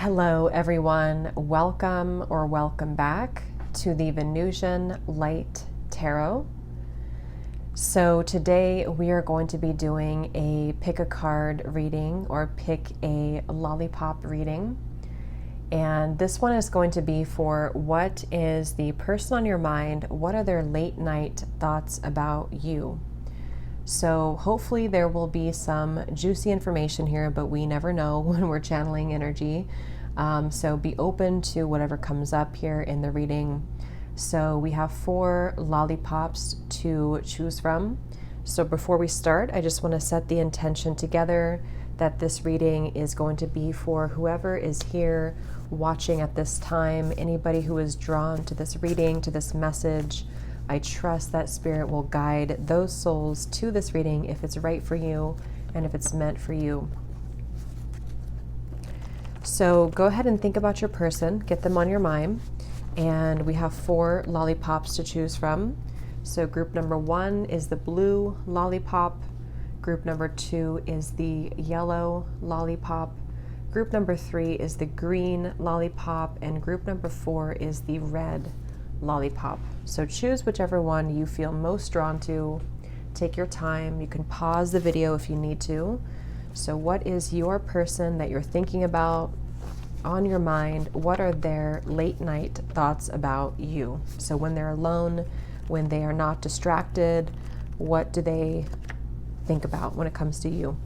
Hello everyone, welcome or welcome back to the Venusian Light Tarot. So today we are going to be doing a pick a card reading or pick a lollipop reading. And this one is going to be for what is the person on your mind, what are their late night thoughts about you? So hopefully there will be some juicy information here, but we never know when we're channeling energy. So be open to whatever comes up here in the reading. So we have 4 lollipops to choose from. So before we start, I just want to set the intention together that this reading is going to be for whoever is here watching at this time, anybody who is drawn to this reading, to this message. I trust that Spirit will guide those souls to this reading if it's right for you and if it's meant for you. So go ahead and think about your person, get them on your mind, and we have 4 lollipops to choose from. So group number 1 is the blue lollipop, group number 2 is the yellow lollipop, group number 3 is the green lollipop, and group number 4 is the red lollipop. So choose whichever one you feel most drawn to. Take your time. You can pause the video if you need to. So what is your person that you're thinking about on your mind? What are their late night thoughts about you? So when they're alone, when they are not distracted, what do they think about when it comes to you?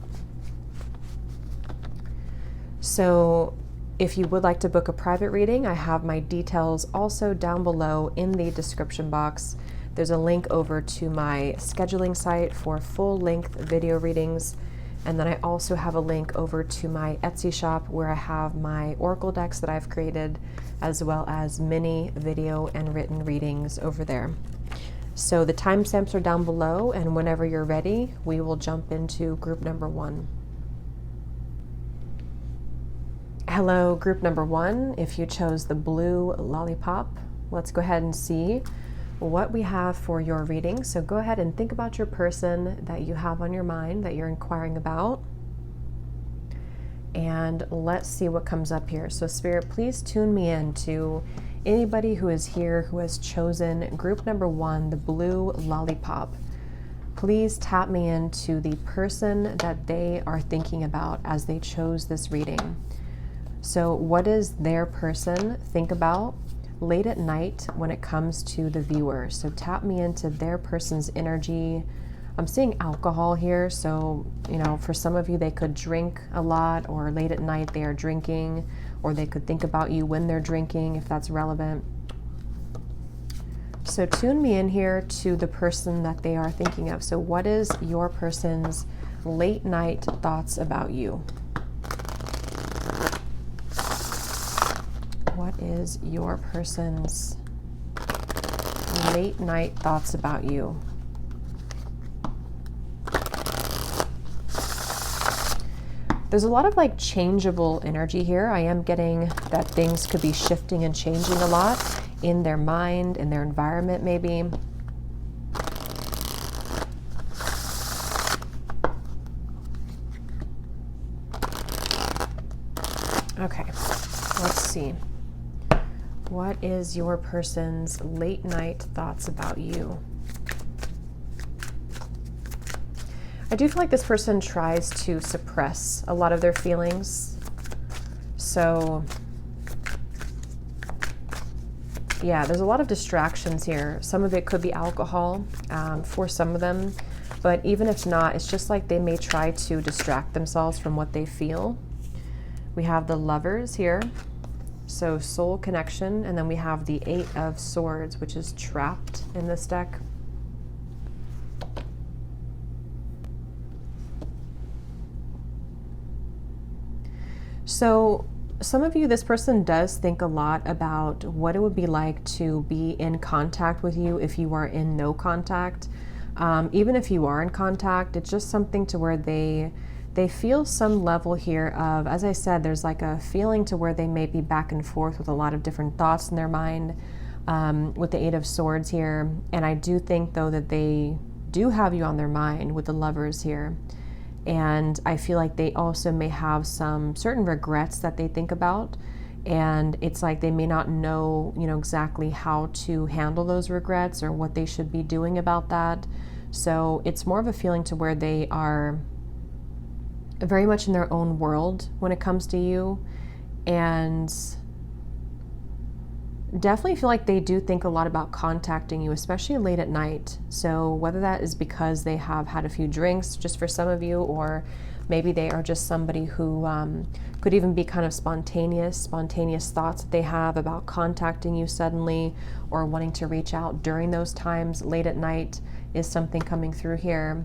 So if you would like to book a private reading, I have my details also down below in the description box. There's a link over to my scheduling site for full-length video readings. And then I also have a link over to my Etsy shop where I have my oracle decks that I've created, as well as many video and written readings over there. So the timestamps are down below, and whenever you're ready, we will jump into group number 1. Hello, group number 1. If you chose the blue lollipop, let's go ahead and see what we have for your reading. So go ahead and think about your person that you have on your mind that you're inquiring about. And let's see what comes up here. So Spirit, please tune me in to anybody who is here who has chosen group number 1, the blue lollipop. Please tap me into the person that they are thinking about as they chose this reading. So what does their person think about late at night when it comes to the viewer? So tap me into their person's energy. I'm seeing alcohol here, so for some of you they could drink a lot, or late at night they are drinking, or they could think about you when they're drinking, if that's relevant. So tune me in here to the person that they are thinking of. So what is your person's late night thoughts about you? What is your person's late night thoughts about you? There's a lot of changeable energy here. I am getting that things could be shifting and changing a lot in their mind, in their environment maybe. Okay, let's see. What is your person's late night thoughts about you? I do feel like this person tries to suppress a lot of their feelings. So, yeah, there's a lot of distractions here. Some of it could be alcohol for some of them. But even if not, it's just like they may try to distract themselves from what they feel. We have the Lovers here. So soul connection, and then we have the 8 of Swords, which is trapped in this deck. So some of you, this person does think a lot about what it would be like to be in contact with you if you are in no contact. Even if you are in contact, it's just something to where they feel some level here of, as I said, there's like a feeling to where they may be back and forth with a lot of different thoughts in their mind with the 8 of Swords here. And I do think, though, that they do have you on their mind with the Lovers here. And I feel like they also may have some certain regrets that they think about. And it's like they may not know, exactly how to handle those regrets or what they should be doing about that. So it's more of a feeling to where they are very much in their own world when it comes to you. And definitely feel like they do think a lot about contacting you, especially late at night. So whether that is because they have had a few drinks, just for some of you, or maybe they are just somebody who could even be kind of spontaneous thoughts that they have about contacting you suddenly or wanting to reach out during those times late at night is something coming through here.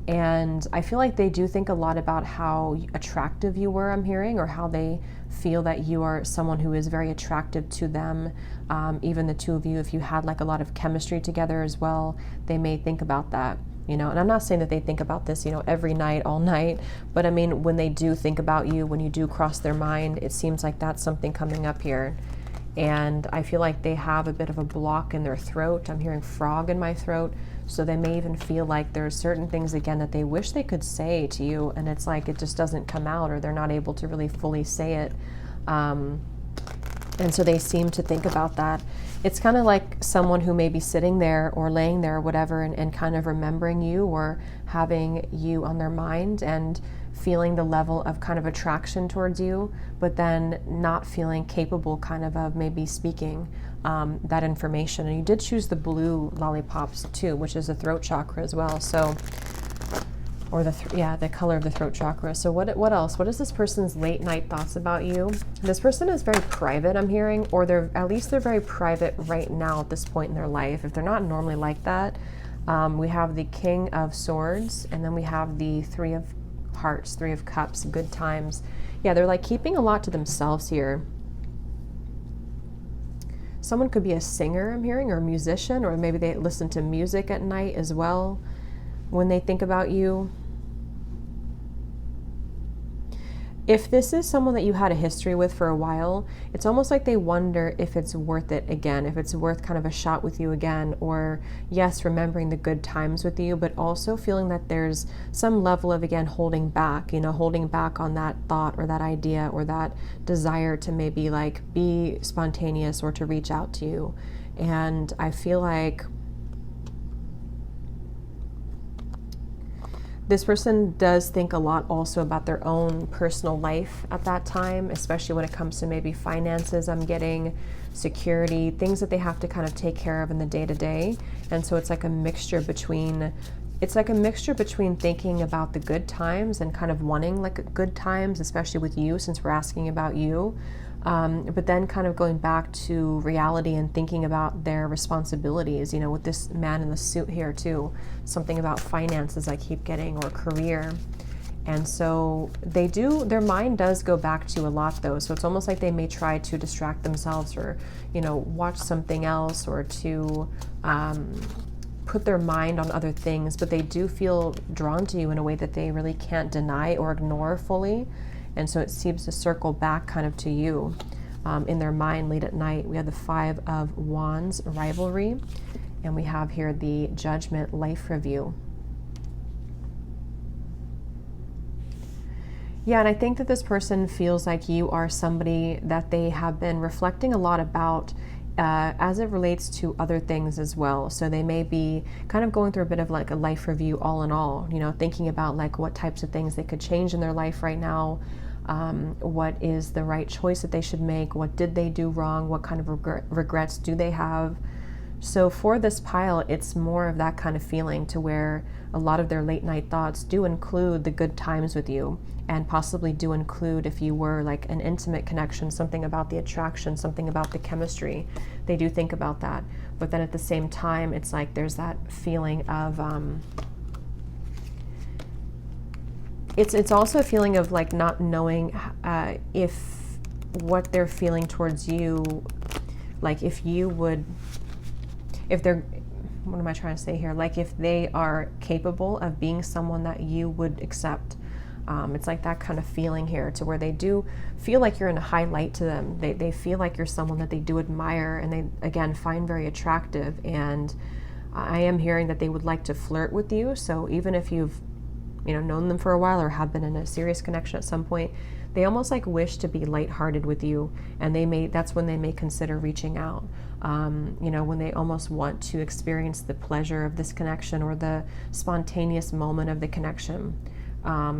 And I feel like they do think a lot about how attractive you were, I'm hearing, or how they feel that you are someone who is very attractive to them. Even the two of you, if you had like a lot of chemistry together as well, they may think about that, And I'm not saying that they think about this, every night, all night, but I mean, when they do think about you, when you do cross their mind, it seems like that's something coming up here. And I feel like they have a bit of a block in their throat. I'm hearing frog in my throat. So they may even feel like there's certain things, again, that they wish they could say to you, and it's like it just doesn't come out, or they're not able to really fully say it. And so they seem to think about that. It's kind of like someone who may be sitting there or laying there or whatever, and kind of remembering you or having you on their mind and feeling the level of kind of attraction towards you, but then not feeling capable kind of maybe speaking that information. And you did choose the blue lollipops too, which is the throat chakra as well. So, or the color of the throat chakra. So what else? What is this person's late night thoughts about you? This person is very private, I'm hearing, or they're very private right now at this point in their life. If they're not normally like that, we have the King of Swords, and then we have the Three of Hearts, Three of Cups, good times. Yeah, they're like keeping a lot to themselves here. Someone could be a singer, I'm hearing, or a musician, or maybe they listen to music at night as well when they think about you. If this is someone that you had a history with for a while, it's almost like they wonder if it's worth it again, if it's worth kind of a shot with you again, or yes, remembering the good times with you, but also feeling that there's some level of, again, holding back, holding back on that thought or that idea or that desire to maybe like be spontaneous or to reach out to you. And I feel like this person does think a lot also about their own personal life at that time, especially when it comes to maybe finances, I'm getting security, things that they have to kind of take care of in the day-to-day. And so it's like a mixture between thinking about the good times and kind of wanting like good times, especially with you, since we're asking about you. But then kind of going back to reality and thinking about their responsibilities, with this man in the suit here too, something about finances I keep getting, or career. And so their mind does go back to a lot though. So it's almost like they may try to distract themselves or, watch something else, or to put their mind on other things, but they do feel drawn to you in a way that they really can't deny or ignore fully. And so it seems to circle back kind of to you in their mind late at night. We have the Five of Wands, rivalry, and we have here the Judgment, life review. Yeah, and I think that this person feels like you are somebody that they have been reflecting a lot about as it relates to other things as well. So they may be kind of going through a bit of like a life review all in all, thinking about like what types of things they could change in their life right now. What is the right choice that they should make? What did they do wrong? What kind of regrets do they have? So for this pile, it's more of that kind of feeling to where a lot of their late night thoughts do include the good times with you, and possibly do include, if you were like an intimate connection, something about the attraction, something about the chemistry. They do think about that. But then at the same time, it's like there's that feeling of it's also a feeling of like not knowing if what they're feeling towards you, like if they're, what am I trying to say here? Like if they are capable of being someone that you would accept. It's like that kind of feeling here, to where they do feel like you're in a high light to them. They feel like you're someone that they do admire and they, again, find very attractive. And I am hearing that they would like to flirt with you. So even if you've known them for a while or have been in a serious connection at some point, they almost like wish to be lighthearted with you, and that's when they may consider reaching out. When they almost want to experience the pleasure of this connection or the spontaneous moment of the connection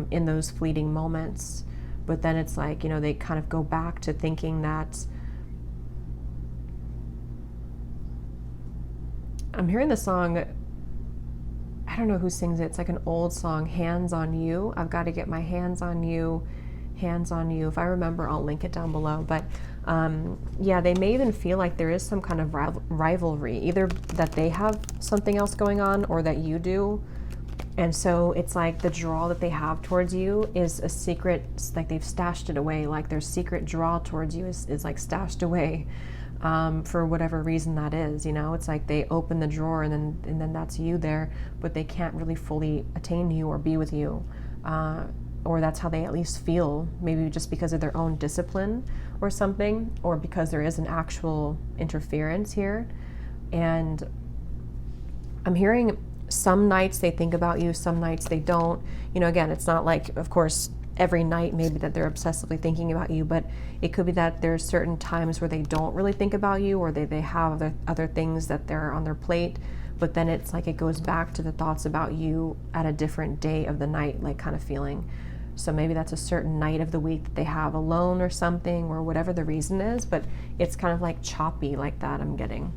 in those fleeting moments. But then it's like, they kind of go back to thinking that, I'm hearing the song, I don't know who sings it. It's like an old song, Hands on You. I've got to get my hands on you, hands on you. If I remember, I'll link it down below. But yeah, they may even feel like there is some kind of rivalry, either that they have something else going on or that you do. And so it's like the draw that they have towards you is a secret, like they've stashed it away, like their secret draw towards you is like stashed away. For whatever reason that is, it's like they open the drawer and then that's you there, but they can't really fully attain you or be with you, or that's how they at least feel, maybe just because of their own discipline or something, or because there is an actual interference here. And I'm hearing some nights they think about you, some nights they don't. Again, it's not like, of course, every night maybe that they're obsessively thinking about you, but it could be that there's certain times where they don't really think about you, or they have other things that they're on their plate, but then it's like it goes back to the thoughts about you at a different day of the night, like kind of feeling. So maybe that's a certain night of the week that they have alone or something, or whatever the reason is, but it's kind of like choppy like that, I'm getting.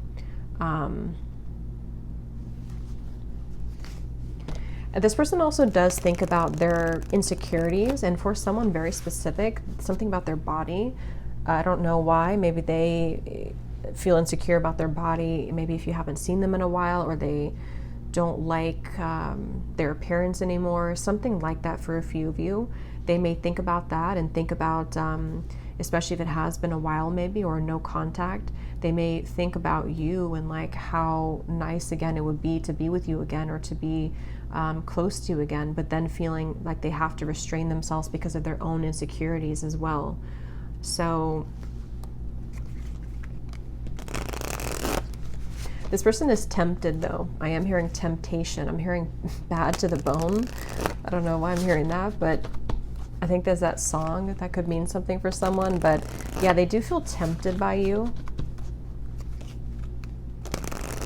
This person also does think about their insecurities, and for someone very specific, something about their body. I don't know why. Maybe they feel insecure about their body, maybe if you haven't seen them in a while, or they don't like their appearance anymore, something like that for a few of you. They may think about that and think about, especially if it has been a while maybe, or no contact, they may think about you and like how nice again it would be to be with you again, or to be close to you again, but then feeling like they have to restrain themselves because of their own insecurities as well. So this person is tempted though. I am hearing temptation. I'm hearing bad to the bone. I don't know why I'm hearing that, but I think there's that song that could mean something for someone. But yeah, they do feel tempted by you.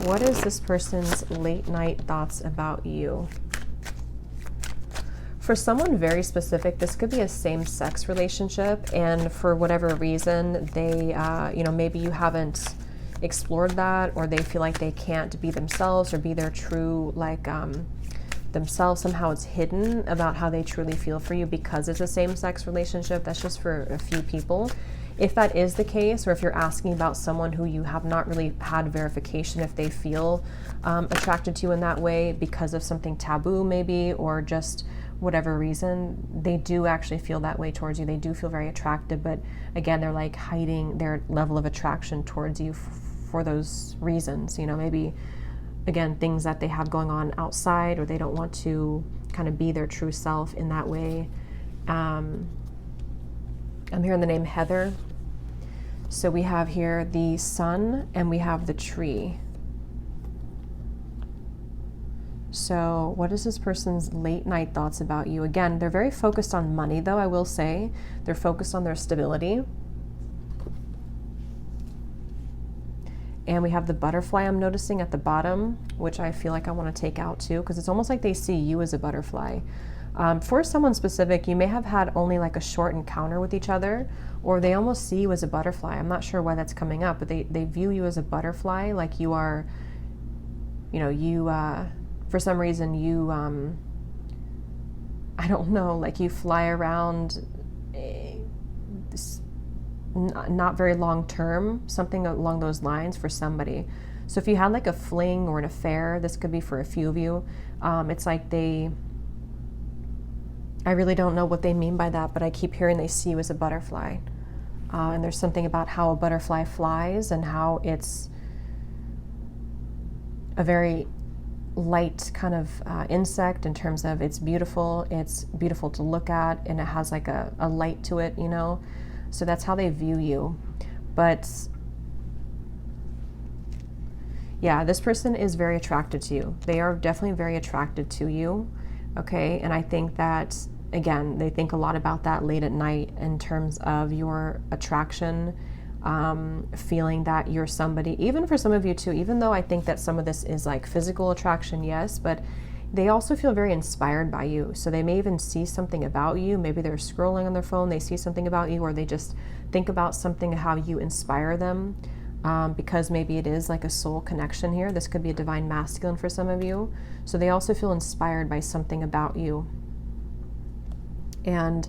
What is this person's late night thoughts about you? For someone very specific, this could be a same-sex relationship, and for whatever reason, they, maybe you haven't explored that, or they feel like they can't be themselves or be their true, themselves. Somehow it's hidden about how they truly feel for you because it's a same-sex relationship. That's just for a few people. If that is the case, or if you're asking about someone who you have not really had verification if they feel attracted to you in that way because of something taboo maybe, or just whatever reason, they do actually feel that way towards you. They do feel very attractive, but again, they're like hiding their level of attraction towards you for those reasons. Maybe, again, things that they have going on outside, or they don't want to kind of be their true self in that way. I'm hearing the name Heather. So we have here the sun and we have the tree. So what is this person's late night thoughts about you? Again, they're very focused on money though, I will say. They're focused on their stability. And we have the butterfly I'm noticing at the bottom, which I feel like I want to take out too, because it's almost like they see you as a butterfly. For someone specific, you may have had only like a short encounter with each other, or they almost see you as a butterfly. I'm not sure why that's coming up, but they view you as a butterfly, like you are, for some reason you, I don't know, like you fly around, not very long term, something along those lines for somebody. So if you had like a fling or an affair, this could be for a few of you. It's like I really don't know what they mean by that, but I keep hearing they see you as a butterfly. And there's something about how a butterfly flies and how it's a very light kind of insect in terms of it's beautiful to look at, and it has like a light to it, So that's how they view you. But yeah, this person is very attracted to you. They are definitely very attracted to you. Okay, and I think that, again, they think a lot about that late at night in terms of your attraction, feeling that you're somebody, even for some of you too, even though I think that some of this is like physical attraction, yes, but they also feel very inspired by you. So they may even see something about you. Maybe they're scrolling on their phone, they see something about you, or they just think about something, how you inspire them. Because maybe it is like a soul connection here. This could be a divine masculine for some of you. So they also feel inspired by something about you. And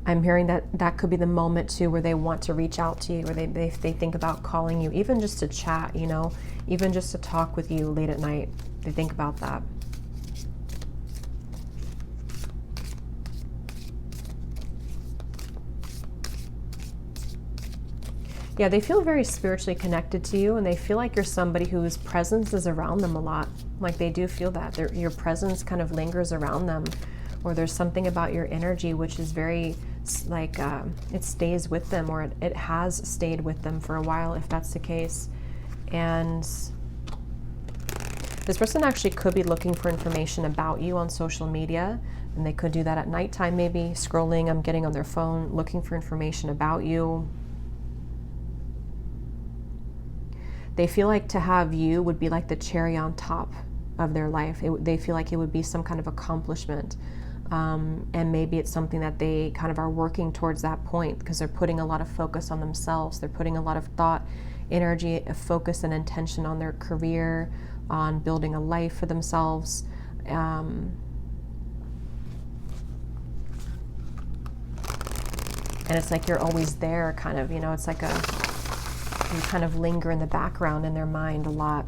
I'm hearing that that could be the moment too where they want to reach out to you, or they think about calling you, even just to chat, you know, even just to talk with you late at night. They think about that. Yeah, they feel very spiritually connected to you, and they feel like you're somebody whose presence is around them a lot. Like they do feel that your presence kind of lingers around them, or there's something about your energy which is very like it stays with them, or it has stayed with them for a while, if that's the case. And this person actually could be looking for information about you on social media, and they could do that at nighttime, maybe scrolling, getting on their phone, looking for information about you. They feel like to have you would be like the cherry on top of their life. They feel like it would be some kind of accomplishment. And maybe it's something that they kind of are working towards that point, because they're putting a lot of focus on themselves. They're putting a lot of thought, energy, focus, and intention on their career, on building a life for themselves. And it's like you're always there, kind of, you know, it's like you kind of linger in the background in their mind a lot.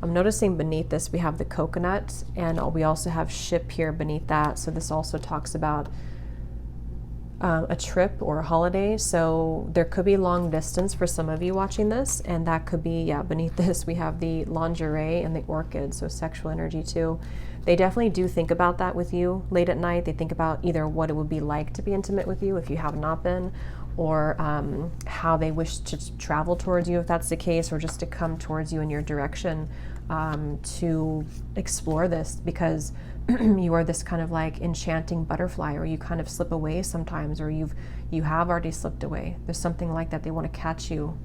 I'm noticing beneath this we have the coconut, and we also have ship here beneath that. So this also talks about a trip or a holiday. So there could be long distance for some of you watching this, and that could be, yeah, beneath this we have the lingerie and the orchid, so sexual energy too. They definitely do think about that with you late at night. They think about either what it would be like to be intimate with you if you have not been, or how they wish to travel towards you if that's the case, or just to come towards you in your direction to explore this, because you are this kind of like enchanting butterfly, or you kind of slip away sometimes, or you have already slipped away. There's something like that. They want to catch you.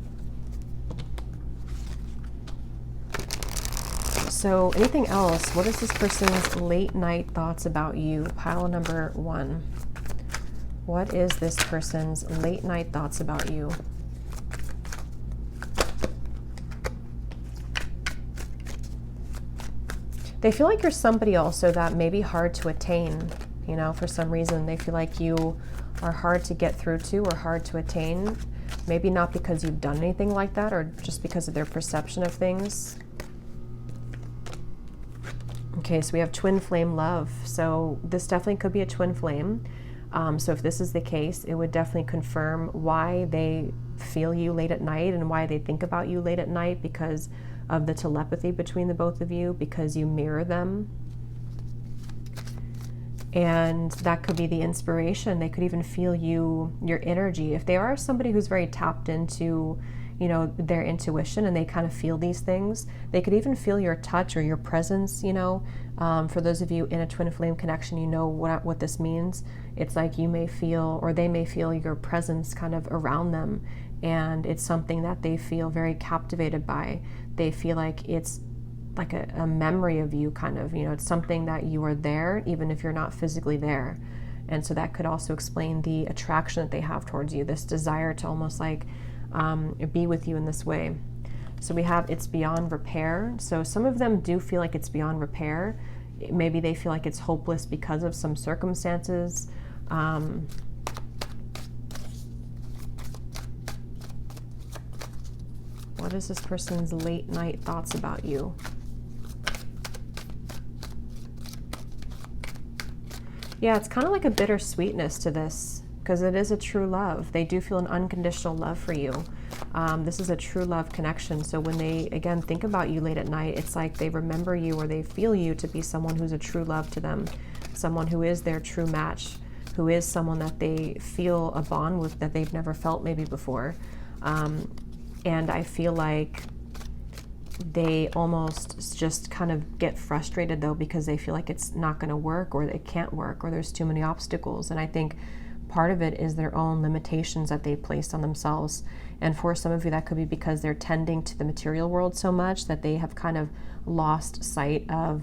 So anything else? What is this person's late night thoughts about you? Pile number 1. What is this person's late night thoughts about you? They feel like you're somebody also that may be hard to attain, you know, for some reason. They feel like you are hard to get through to, or hard to attain. Maybe not because you've done anything like that, or just because of their perception of things. Okay, so we have twin flame love. So this definitely could be a twin flame. So if this is the case, it would definitely confirm why they feel you late at night and why they think about you late at night, because of the telepathy between the both of you, because you mirror them. And that could be the inspiration. They could even feel your energy. If they are somebody who's very tapped into, you know, their intuition, and they kind of feel these things, they could even feel your touch or your presence, you know. For those of you in a twin flame connection, you know what this means. It's like you may feel, or they may feel your presence kind of around them, and it's something that they feel very captivated by. They feel like it's like a memory of you, kind of, you know, it's something that you are there even if you're not physically there. And so that could also explain the attraction that they have towards you, this desire to almost like be with you in this way. So we have it's beyond repair. So some of them do feel like it's beyond repair. Maybe they feel like it's hopeless because of some circumstances. What is this person's late night thoughts about you? Yeah, it's kind of like a bittersweetness to this, because it is a true love. They do feel an unconditional love for you. This is a true love connection. So when they, again, think about you late at night, it's like they remember you, or they feel you to be someone who's a true love to them, someone who is their true match, who is someone that they feel a bond with that they've never felt maybe before. And I feel like they almost just kind of get frustrated though, because they feel like it's not going to work, or it can't work, or there's too many obstacles. And I think part of it is their own limitations that they placed on themselves. And for some of you, that could be because they're tending to the material world so much that they have kind of lost sight of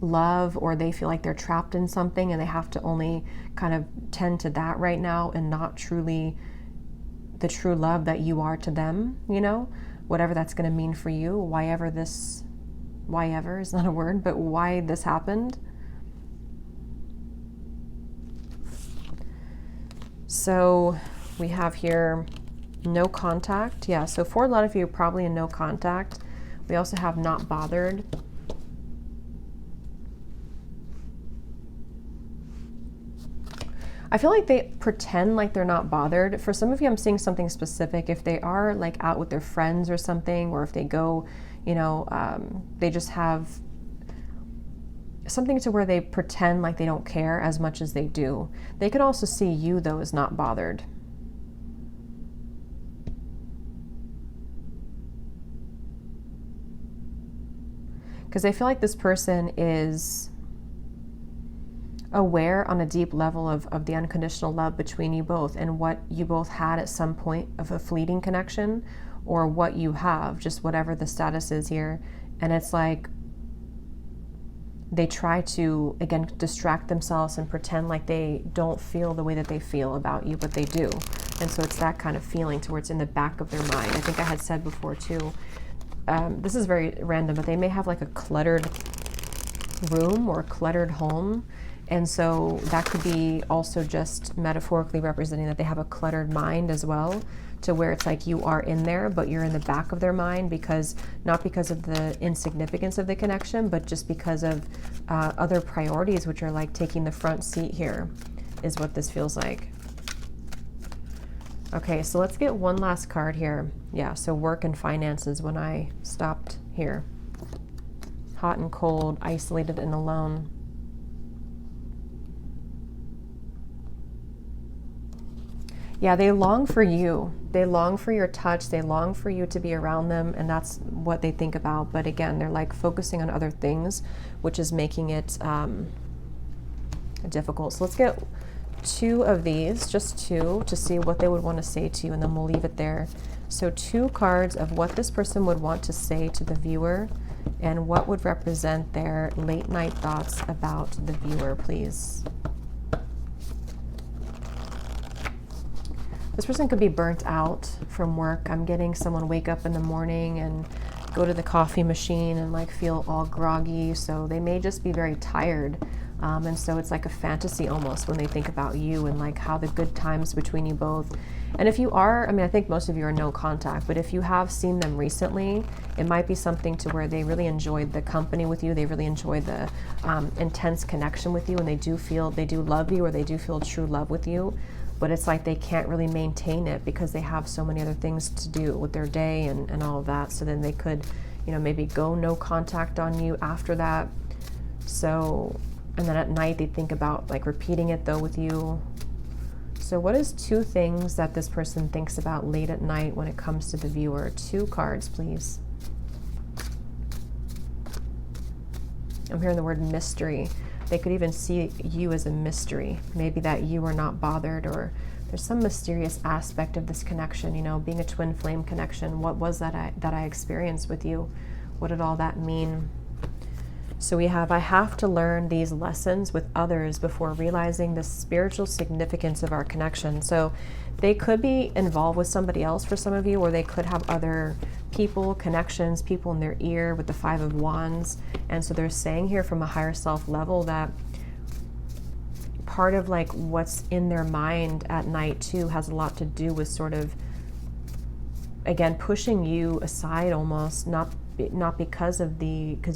love, or they feel like they're trapped in something and they have to only kind of tend to that right now, and not truly the true love that you are to them, you know, whatever that's going to mean for you, why ever is not a word, but why this happened. So we have here no contact. Yeah, so for a lot of you, probably in no contact. We also have not bothered. I feel like they pretend like they're not bothered. For some of you, I'm seeing something specific. If they are like out with their friends or something, or if they go, you know, they just have something to where they pretend like they don't care as much as they do. They could also see you though as not bothered. Because I feel like this person is aware on a deep level of the unconditional love between you both, and what you both had at some point of a fleeting connection, or what you have, just whatever the status is here. And it's like they try to, again, distract themselves and pretend like they don't feel the way that they feel about you, but they do. And so it's that kind of feeling to where it's in the back of their mind. I think I had said before too, this is very random, but they may have like a cluttered room or a cluttered home. And so that could be also just metaphorically representing that they have a cluttered mind as well, to where it's like you are in there, but you're in the back of their mind, because not because of the insignificance of the connection, but just because of other priorities, which are like taking the front seat here, is what this feels like. Okay, so let's get one last card here. Yeah, so work and finances when I stopped here. Hot and cold, isolated and alone. Yeah, they long for you. They long for your touch. They long for you to be around them, and that's what they think about. But again, they're like focusing on other things, which is making it difficult. So let's get two of these, just two, to see what they would want to say to you, and then we'll leave it there. So 2 cards of what this person would want to say to the viewer, and what would represent their late night thoughts about the viewer, please. This person could be burnt out from work. I'm getting someone wake up in the morning and go to the coffee machine and like feel all groggy. So they may just be very tired. And so it's like a fantasy almost when they think about you, and like how the good times between you both. And if you are, I mean, I think most of you are no contact, but if you have seen them recently, it might be something to where they really enjoyed the company with you. They really enjoyed the intense connection with you, and they do love you, or they do feel true love with you. But it's like they can't really maintain it because they have so many other things to do with their day and all of that. So then they could, you know, maybe go no contact on you after that. So, and then at night they think about like repeating it though with you. So what is 2 things that this person thinks about late at night when it comes to the viewer? 2 cards, please. I'm hearing the word mystery. They could even see you as a mystery. Maybe that you are not bothered, or there's some mysterious aspect of this connection, you know, being a twin flame connection. What was that I experienced with you? What did all that mean? So we have, I have to learn these lessons with others before realizing the spiritual significance of our connection. So they could be involved with somebody else for some of you, or they could have other people, connections, people in their ear with the 5 of Wands. And so they're saying here from a higher self level that part of like what's in their mind at night too has a lot to do with sort of, again, pushing you aside almost, not because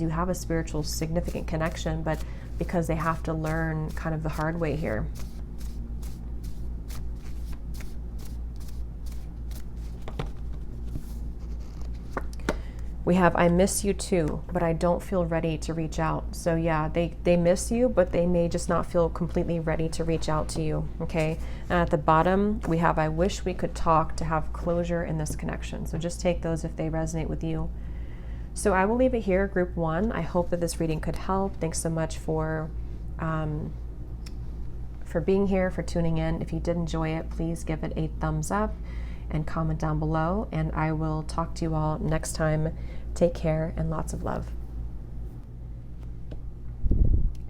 you have a spiritual significant connection, but because they have to learn kind of the hard way here. We have, I miss you too, but I don't feel ready to reach out. So yeah, they miss you, but they may just not feel completely ready to reach out to you, okay? And at the bottom, we have, I wish we could talk to have closure in this connection. So just take those if they resonate with you. So I will leave it here, group 1. I hope that this reading could help. Thanks so much for being here, for tuning in. If you did enjoy it, please give it a thumbs up and comment down below, and I will talk to you all next time. Take care and lots of love.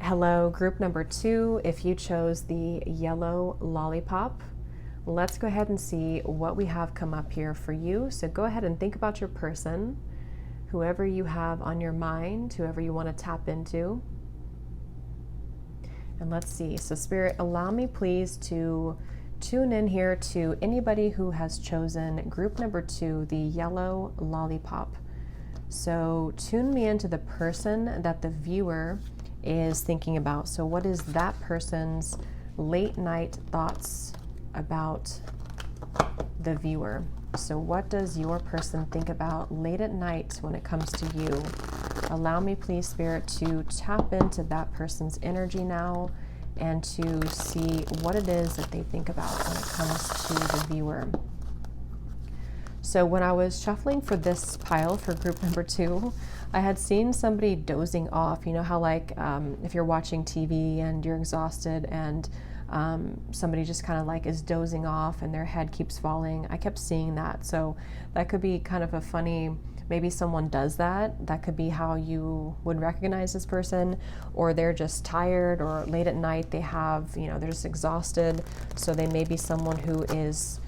Hello, group number 2. If you chose the yellow lollipop, let's go ahead and see what we have come up here for you. So go ahead and think about your person, whoever you have on your mind, whoever you want to tap into. And let's see. So Spirit, allow me please to tune in here to anybody who has chosen group number 2, the yellow lollipop. So tune me into the person that the viewer is thinking about. So what is that person's late night thoughts about the viewer? So what does your person think about late at night when it comes to you? Allow me please, Spirit, to tap into that person's energy now and to see what it is that they think about when it comes to the viewer. So when I was shuffling for this pile for group number 2, I had seen somebody dozing off. You know how like if you're watching TV and you're exhausted and somebody just kind of like is dozing off and their head keeps falling. I kept seeing that. So that could be kind of a funny, maybe someone does that. That could be how you would recognize this person, or they're just tired, or late at night they have, you know, they're just exhausted. So they may be someone who is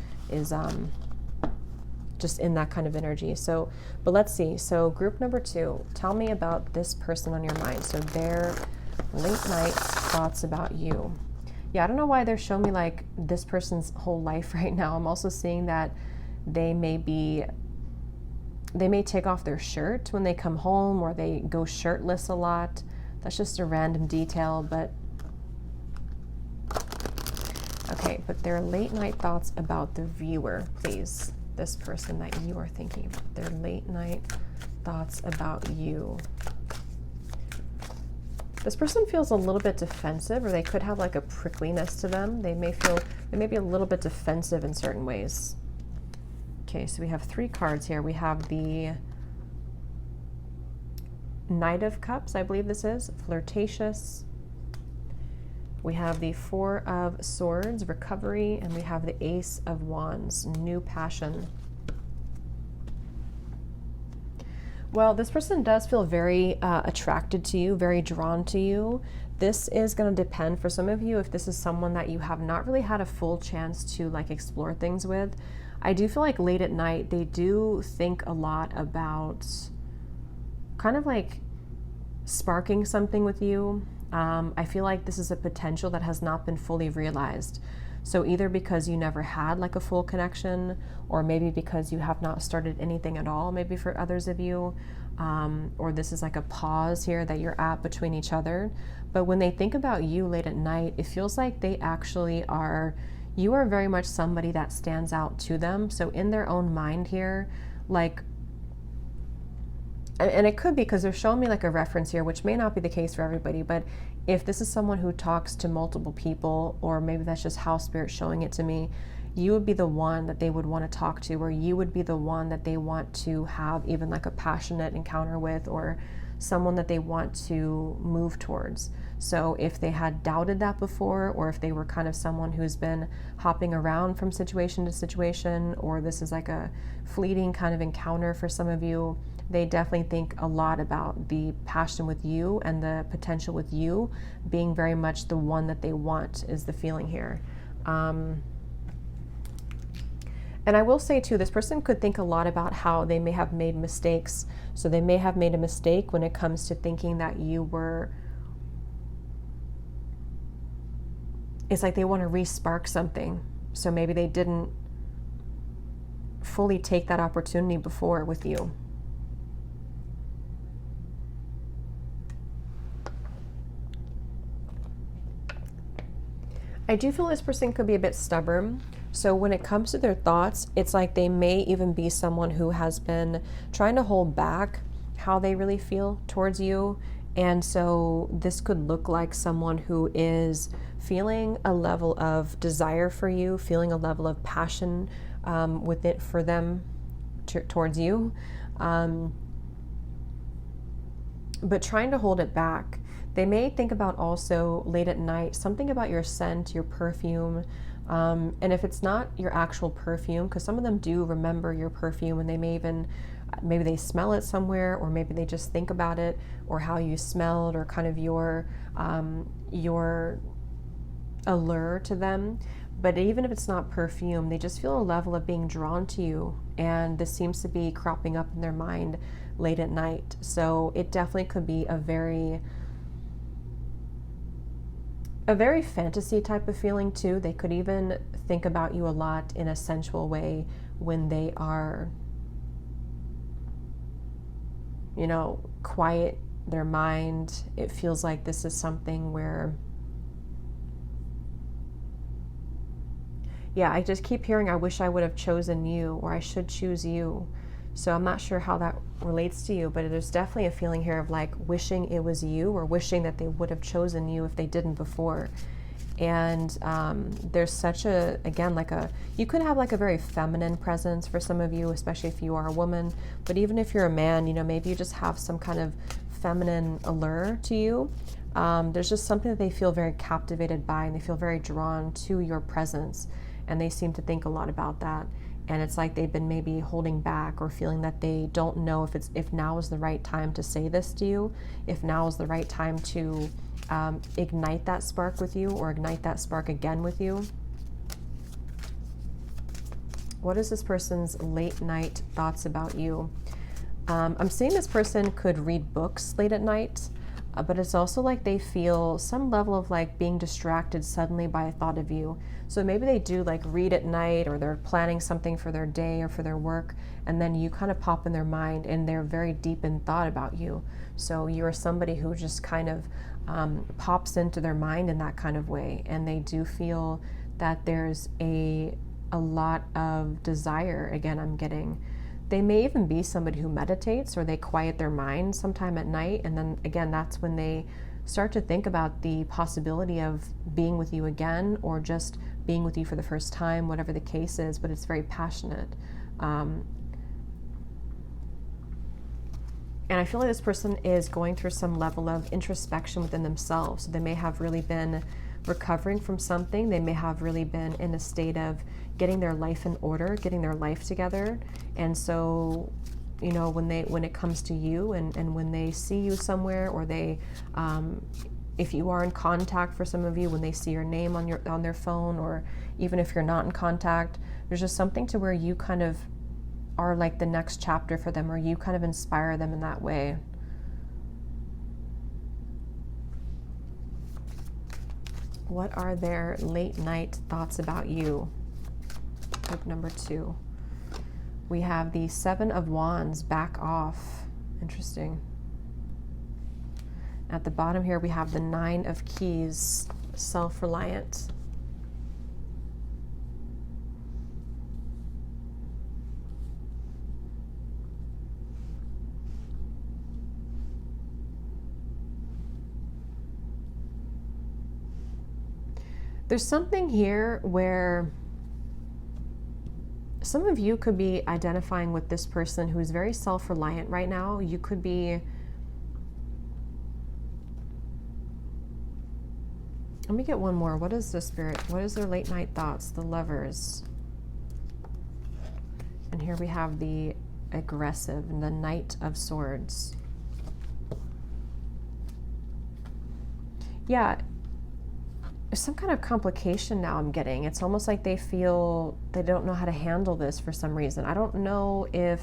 just in that kind of energy. So, but let's see. So group number 2, tell me about this person on your mind. So their late night thoughts about you. Yeah, I don't know why they're showing me like this person's whole life right now. I'm also seeing that they may take off their shirt when they come home, or they go shirtless a lot. That's just a random detail, but okay, but their late night thoughts about the viewer, please. This person that you are thinking about, their late night thoughts about you. This person feels a little bit defensive, or they could have like a prickliness to them. They may be a little bit defensive in certain ways. Okay, so we have 3 cards here. We have the Knight of Cups, I believe this is, flirtatious. We have the 4 of Swords, recovery, and we have the Ace of Wands, new passion. Well, this person does feel very attracted to you, very drawn to you. This is going to depend for some of you if this is someone that you have not really had a full chance to like explore things with. I do feel like late at night, they do think a lot about kind of like sparking something with you. I feel like this is a potential that has not been fully realized. So either because you never had like a full connection, or maybe because you have not started anything at all, maybe for others of you, or this is like a pause here that you're at between each other. But when they think about you late at night, it feels like they actually are, you are very much somebody that stands out to them. So in their own mind here, like, and it could be because they're showing me like a reference here, which may not be the case for everybody, but if this is someone who talks to multiple people, or maybe that's just how Spirit's showing it to me, you would be the one that they would want to talk to, or you would be the one that they want to have even like a passionate encounter with, or someone that they want to move towards. So if they had doubted that before, or if they were kind of someone who's been hopping around from situation to situation, or this is like a fleeting kind of encounter for some of you, they definitely think a lot about the passion with you and the potential with you being very much the one that they want, is the feeling here. And I will say too, this person could think a lot about how they may have made mistakes. So they may have made a mistake when it comes to thinking that you were, it's like they want to re-spark something. So maybe they didn't fully take that opportunity before with you. I do feel this person could be a bit stubborn. So when it comes to their thoughts, it's like they may even be someone who has been trying to hold back how they really feel towards you. And so this could look like someone who is feeling a level of desire for you, feeling a level of passion with it for them towards you, but trying to hold it back. They may think about also late at night, something about your scent, your perfume. And if it's not your actual perfume, because some of them do remember your perfume, and they may even, maybe they smell it somewhere, or maybe they just think about it, or how you smelled, or kind of your allure to them. But even if it's not perfume, they just feel a level of being drawn to you, and this seems to be cropping up in their mind late at night. So it definitely could be a very fantasy type of feeling too. They could even think about you a lot in a sensual way when they are, you know, quiet their mind. It feels like this is something where, yeah, I just keep hearing, I wish I would have chosen you, or I should choose you. So I'm not sure how that relates to you, but there's definitely a feeling here of like wishing it was you, or wishing that they would have chosen you if they didn't before. And there's such a, again, like you could have like a very feminine presence for some of you, especially if you are a woman. But even if you're a man, you know, maybe you just have some kind of feminine allure to you. There's just something that they feel very captivated by, and they feel very drawn to your presence. And they seem to think a lot about that. And it's like they've been maybe holding back, or feeling that they don't know if now is the right time to say this to you, if now is the right time to ignite that spark with you, or ignite that spark again with you. What is this person's late night thoughts about you? I'm seeing this person could read books late at night, but it's also like they feel some level of like being distracted suddenly by a thought of you. So maybe they do like read at night, or they're planning something for their day or for their work, and then you kind of pop in their mind, and they're very deep in thought about you. So you're somebody who just kind of pops into their mind in that kind of way, and they do feel that there's a lot of desire. Again, I'm getting, they may even be somebody who meditates, or they quiet their mind sometime at night, and then again, that's when they start to think about the possibility of being with you again, or just being with you for the first time, whatever the case is. But it's very passionate. And I feel like this person is going through some level of introspection within themselves. So they may have really been recovering from something. They may have really been in a state of getting their life in order, getting their life together. And so, you know, when it comes to you, and when they see you somewhere, or they, if you are in contact, for some of you, when they see your name on their phone, or even if you're not in contact, there's just something to where you kind of are like the next chapter for them, or you kind of inspire them in that way. What are their late night thoughts about you? Group number 2. We have the 7 of Wands, back off. Interesting. At the bottom here, we have the 9 of Keys, self-reliant. There's something here where some of you could be identifying with this person who is very self-reliant right now. You could be, let me get one more. What is the Spirit? What is their late night thoughts? The Lovers. And here we have the aggressive and the Knight of Swords. Yeah, there's some kind of complication now I'm getting. It's almost like they feel they don't know how to handle this for some reason. I don't know if...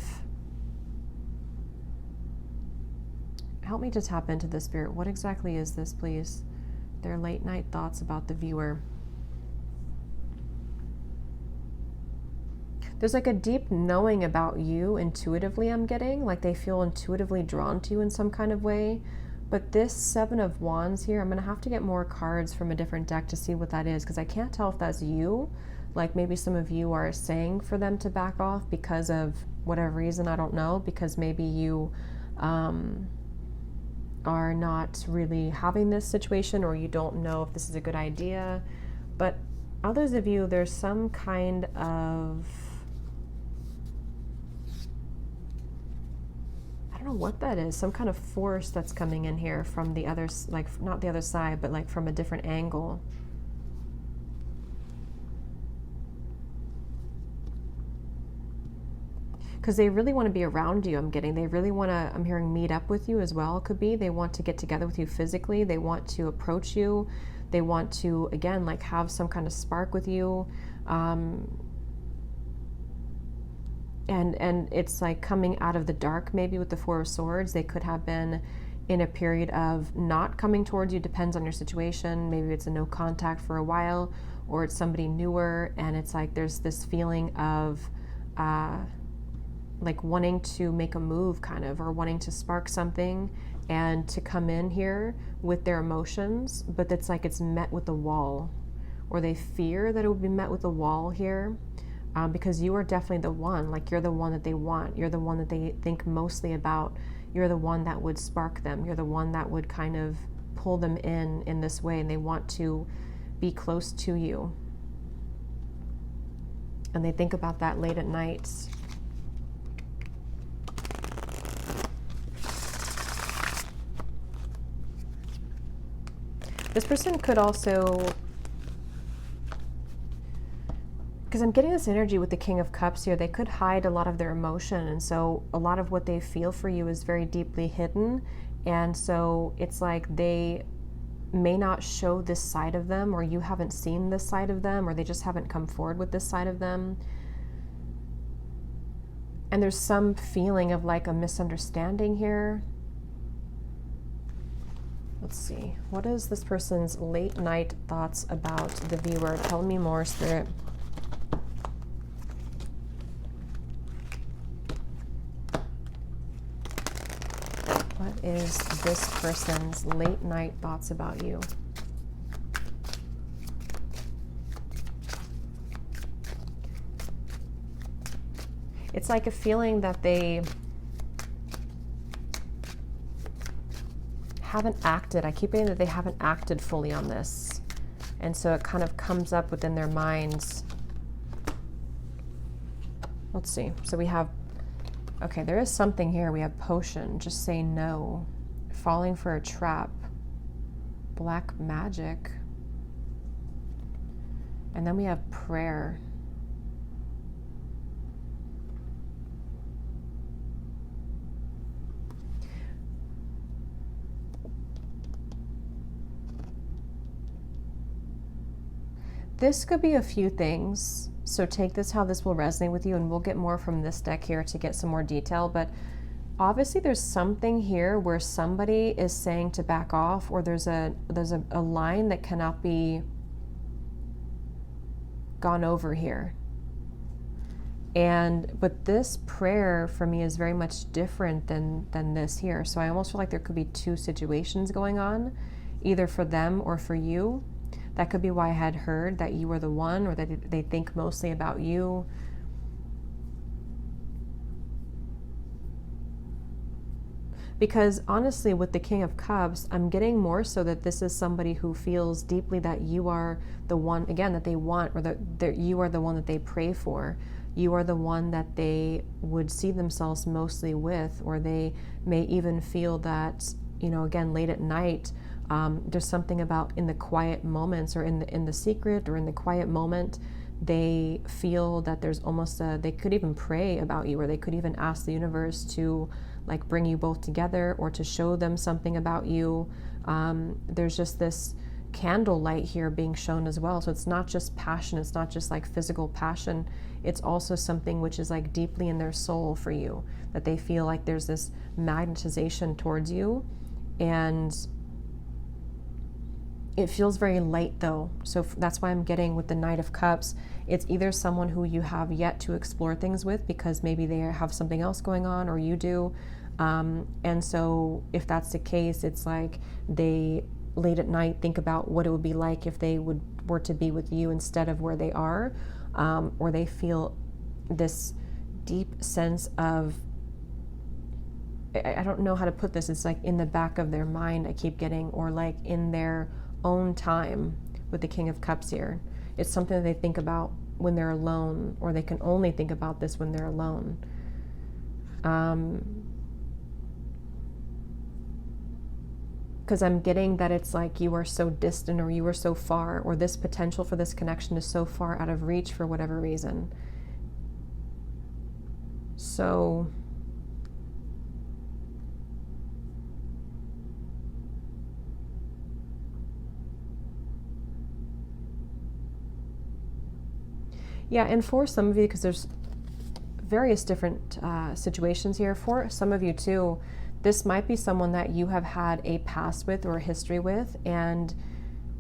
Help me to tap into the Spirit. What exactly is this, please? Their late night thoughts about the viewer. There's like a deep knowing about you intuitively, I'm getting. Like they feel intuitively drawn to you in some kind of way. But this 7 of Wands here, I'm going to have to get more cards from a different deck to see what that is, because I can't tell if that's you. Like maybe some of you are saying for them to back off because of whatever reason, I don't know, because maybe you are not really having this situation, or you don't know if this is a good idea. But others of you, there's some kind of, I don't know what that is, some kind of force that's coming in here from the other, like not the other side, but like from a different angle. Because they really want to be around you, I'm getting. They really want to, I'm hearing, meet up with you as well, could be. They want to get together with you physically. They want to approach you. They want to, again, like have some kind of spark with you. And it's like coming out of the dark, maybe with the Four of Swords. They could have been in a period of not coming towards you, depends on your situation. Maybe it's a no contact for a while, or it's somebody newer, and it's like there's this feeling of like wanting to make a move kind of, or wanting to spark something and to come in here with their emotions, but it's like it's met with a wall, or they fear that it would be met with a wall here, because you are definitely the one, like you're the one that they want, you're the one that they think mostly about, you're the one that would spark them, you're the one that would kind of pull them in this way, and they want to be close to you, and they think about that late at night. This person could also, because I'm getting this energy with the King of Cups here, they could hide a lot of their emotion, and so a lot of what they feel for you is very deeply hidden, and so it's like they may not show this side of them, or you haven't seen this side of them, or they just haven't come forward with this side of them. And there's some feeling of like a misunderstanding here. Let's see. What is this person's late night thoughts about the viewer? Tell me more, Spirit. What is this person's late night thoughts about you? It's like a feeling that they haven't acted. I keep getting that they haven't acted fully on this. And so it kind of comes up within their minds. Let's see. So we have, okay, there is something here. We have potion, just say no, falling for a trap, black magic. And then we have prayer. This could be a few things, so take this how this will resonate with you, and we'll get more from this deck here to get some more detail. But obviously there's something here where somebody is saying to back off, or there's a line that cannot be gone over here. But this prayer for me is very much different than this here. So I almost feel like there could be two situations going on, either for them or for you. That could be why I had heard that you were the one, or that they think mostly about you. Because honestly, with the King of Cups, I'm getting more so that this is somebody who feels deeply that you are the one, again, that they want, or that you are the one that they pray for. You are the one that they would see themselves mostly with, or they may even feel that, you know, again, late at night, there's something about in the quiet moments, or in the secret, or in the quiet moment, they feel that there's almost they could even pray about you, or they could even ask the universe to like bring you both together, or to show them something about you. There's just this candlelight here being shown as well. So it's not just passion, it's not just like physical passion, it's also something which is like deeply in their soul for you, that they feel like there's this magnetization towards you. And it feels very light though, so that's why I'm getting with the Knight of Cups, it's either someone who you have yet to explore things with, because maybe they have something else going on, or you do, and so if that's the case, it's like they late at night think about what it would be like if they were to be with you instead of where they are, or they feel this deep sense of, I don't know how to put this, it's like in the back of their mind I keep getting, or like in their own time with the King of Cups here. It's something that they think about when they're alone, or they can only think about this when they're alone. Because I'm getting that it's like you are so distant, or you are so far, or this potential for this connection is so far out of reach for whatever reason. So yeah, and for some of you, because there's various different situations here, for some of you too, this might be someone that you have had a past with or a history with, and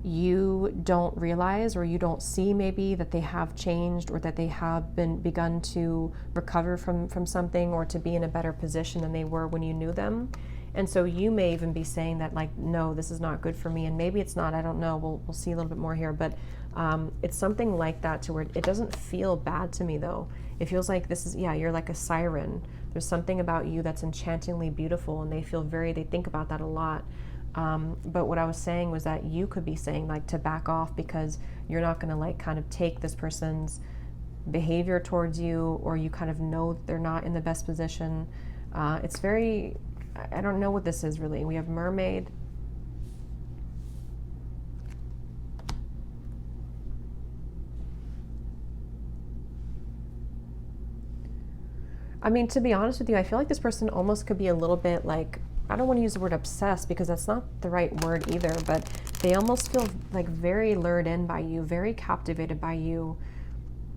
you don't realize, or you don't see maybe that they have changed, or that they have begun to recover from something, or to be in a better position than they were when you knew them. And so you may even be saying that, like, no, this is not good for me. And maybe it's not, I don't know, we'll see a little bit more here, but it's something like that, to where it doesn't feel bad to me though. It feels like this is, yeah, you're like a siren. There's something about you that's enchantingly beautiful, and they think about that a lot. But what I was saying was that you could be saying, like, to back off, because you're not going to, like, kind of take this person's behavior towards you, or you kind of know that they're not in the best position. It's very, I don't know what this is really. We have Mermaid. I mean, to be honest with you, I feel like this person almost could be a little bit like, I don't want to use the word obsessed, because that's not the right word either, but they almost feel like very lured in by you, very captivated by you.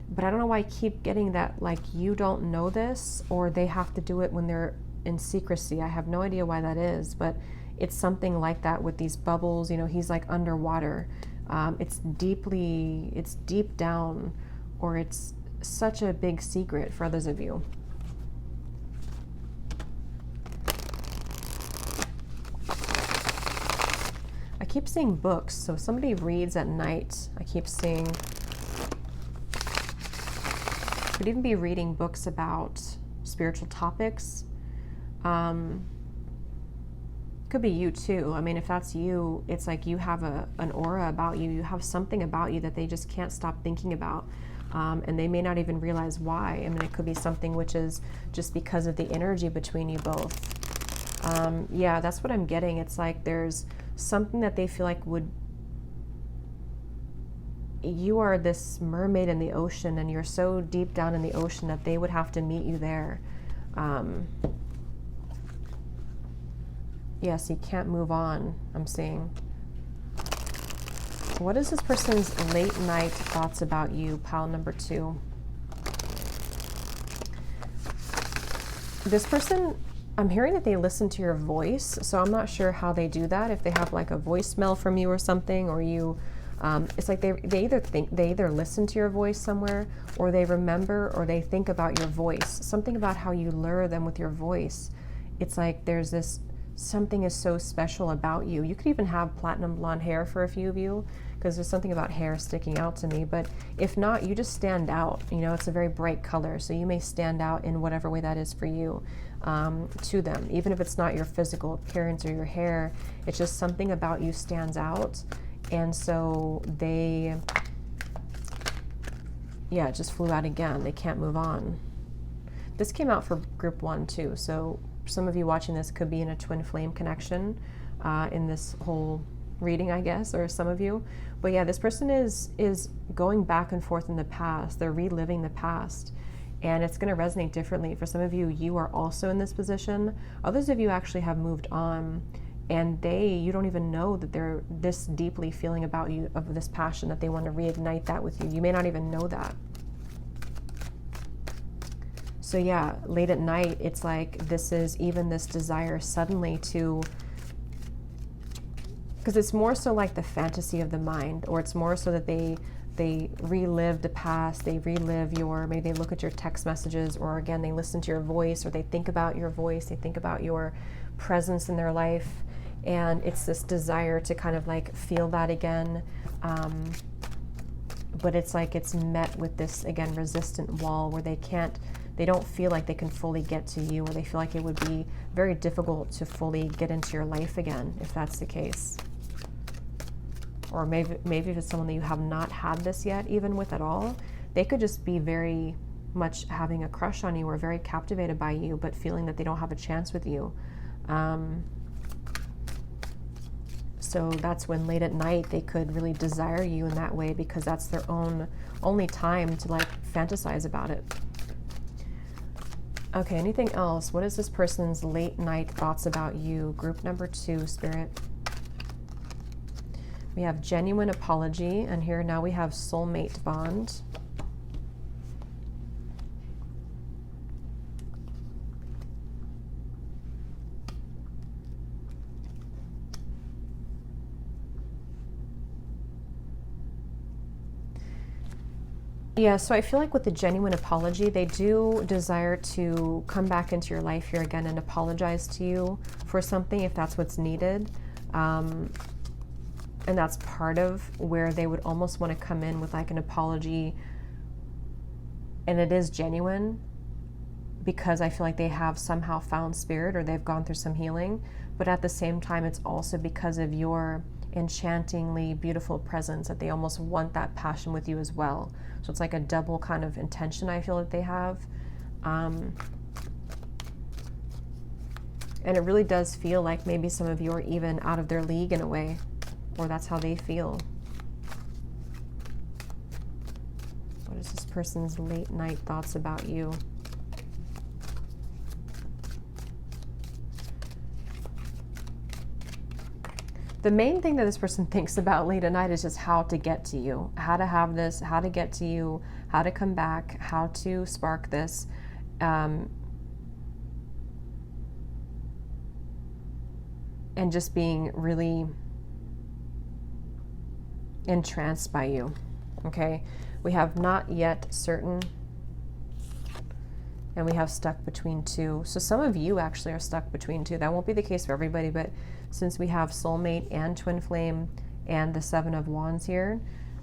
But I don't know why I keep getting that, like, you don't know this, or they have to do it when they're in secrecy. I have no idea why that is, but it's something like that with these bubbles. You know, he's like underwater. It's deep down, or it's such a big secret for others of you. I keep seeing books, so somebody reads at night. I keep seeing, could even be reading books about spiritual topics. Could be you too. I mean, if that's you, it's like you have an aura about you. You have something about you that they just can't stop thinking about. And they may not even realize why. I mean, it could be something which is just because of the energy between you both. Yeah, that's what I'm getting. It's like there's something that they feel like you are this mermaid in the ocean, and you're so deep down in the ocean that they would have to meet you there. Yes, you can't move on, I'm seeing. What is this person's late night thoughts about you, pile number 2? This person, I'm hearing that they listen to your voice, so I'm not sure how they do that. If they have like a voicemail from you or something, or you, it's like they either listen to your voice somewhere, or they remember, or they think about your voice. Something about how you lure them with your voice. It's like there's this, something is so special about you. You could even have platinum blonde hair for a few of you, because there's something about hair sticking out to me. But if not, you just stand out. You know, it's a very bright color, so you may stand out in whatever way that is for you, to them. Even if it's not your physical appearance or your hair, it's just something about you stands out. And so they, yeah, it just flew out again. They can't move on. This came out for group 1 too, so some of you watching this could be in a twin flame connection in this whole reading, I guess, or some of you. But yeah, this person is going back and forth in the past. They're reliving the past, and it's going to resonate differently. For some of you, you are also in this position. Others of you actually have moved on, and you don't even know that they're this deeply feeling about you, of this passion, that they want to reignite that with you. You may not even know that. So yeah, late at night, it's like this is even this desire suddenly to, because it's more so like the fantasy of the mind, or it's more so that they relive the past, they relive maybe they look at your text messages, or again, they listen to your voice, or they think about your voice, they think about your presence in their life, and it's this desire to kind of like feel that again. but it's like it's met with this, again, resistant wall where they don't feel like they can fully get to you, or they feel like it would be very difficult to fully get into your life again, if that's the case. Or maybe if it's someone that you have not had this yet, even with at all, they could just be very much having a crush on you or very captivated by you, but feeling that they don't have a chance with you. So that's when late at night they could really desire you in that way, because that's their only time to like fantasize about it. Okay, anything else? What is this person's late night thoughts about you? Group number 2, Spirit. We have genuine apology, and here now we have soulmate bond. Yeah, so I feel like with the genuine apology, they do desire to come back into your life here again and apologize to you for something if that's what's needed. And that's part of where they would almost want to come in with like an apology. And it is genuine because I feel like they have somehow found spirit or they've gone through some healing. But at the same time, it's also because of your enchantingly beautiful presence that they almost want that passion with you as well. So it's like a double kind of intention I feel that they have. And it really does feel like maybe some of you are even out of their league in a way, or that's how they feel. What is this person's late night thoughts about you? The main thing that this person thinks about late at night is just how to get to you, how to have this, how to get to you, how to come back, how to spark this. And just being really entranced by you. Okay, we have not yet certain, and we have stuck between two. So some of you actually are stuck between two. That won't be the case for everybody, but since we have soulmate and twin flame and the 7 of Wands here,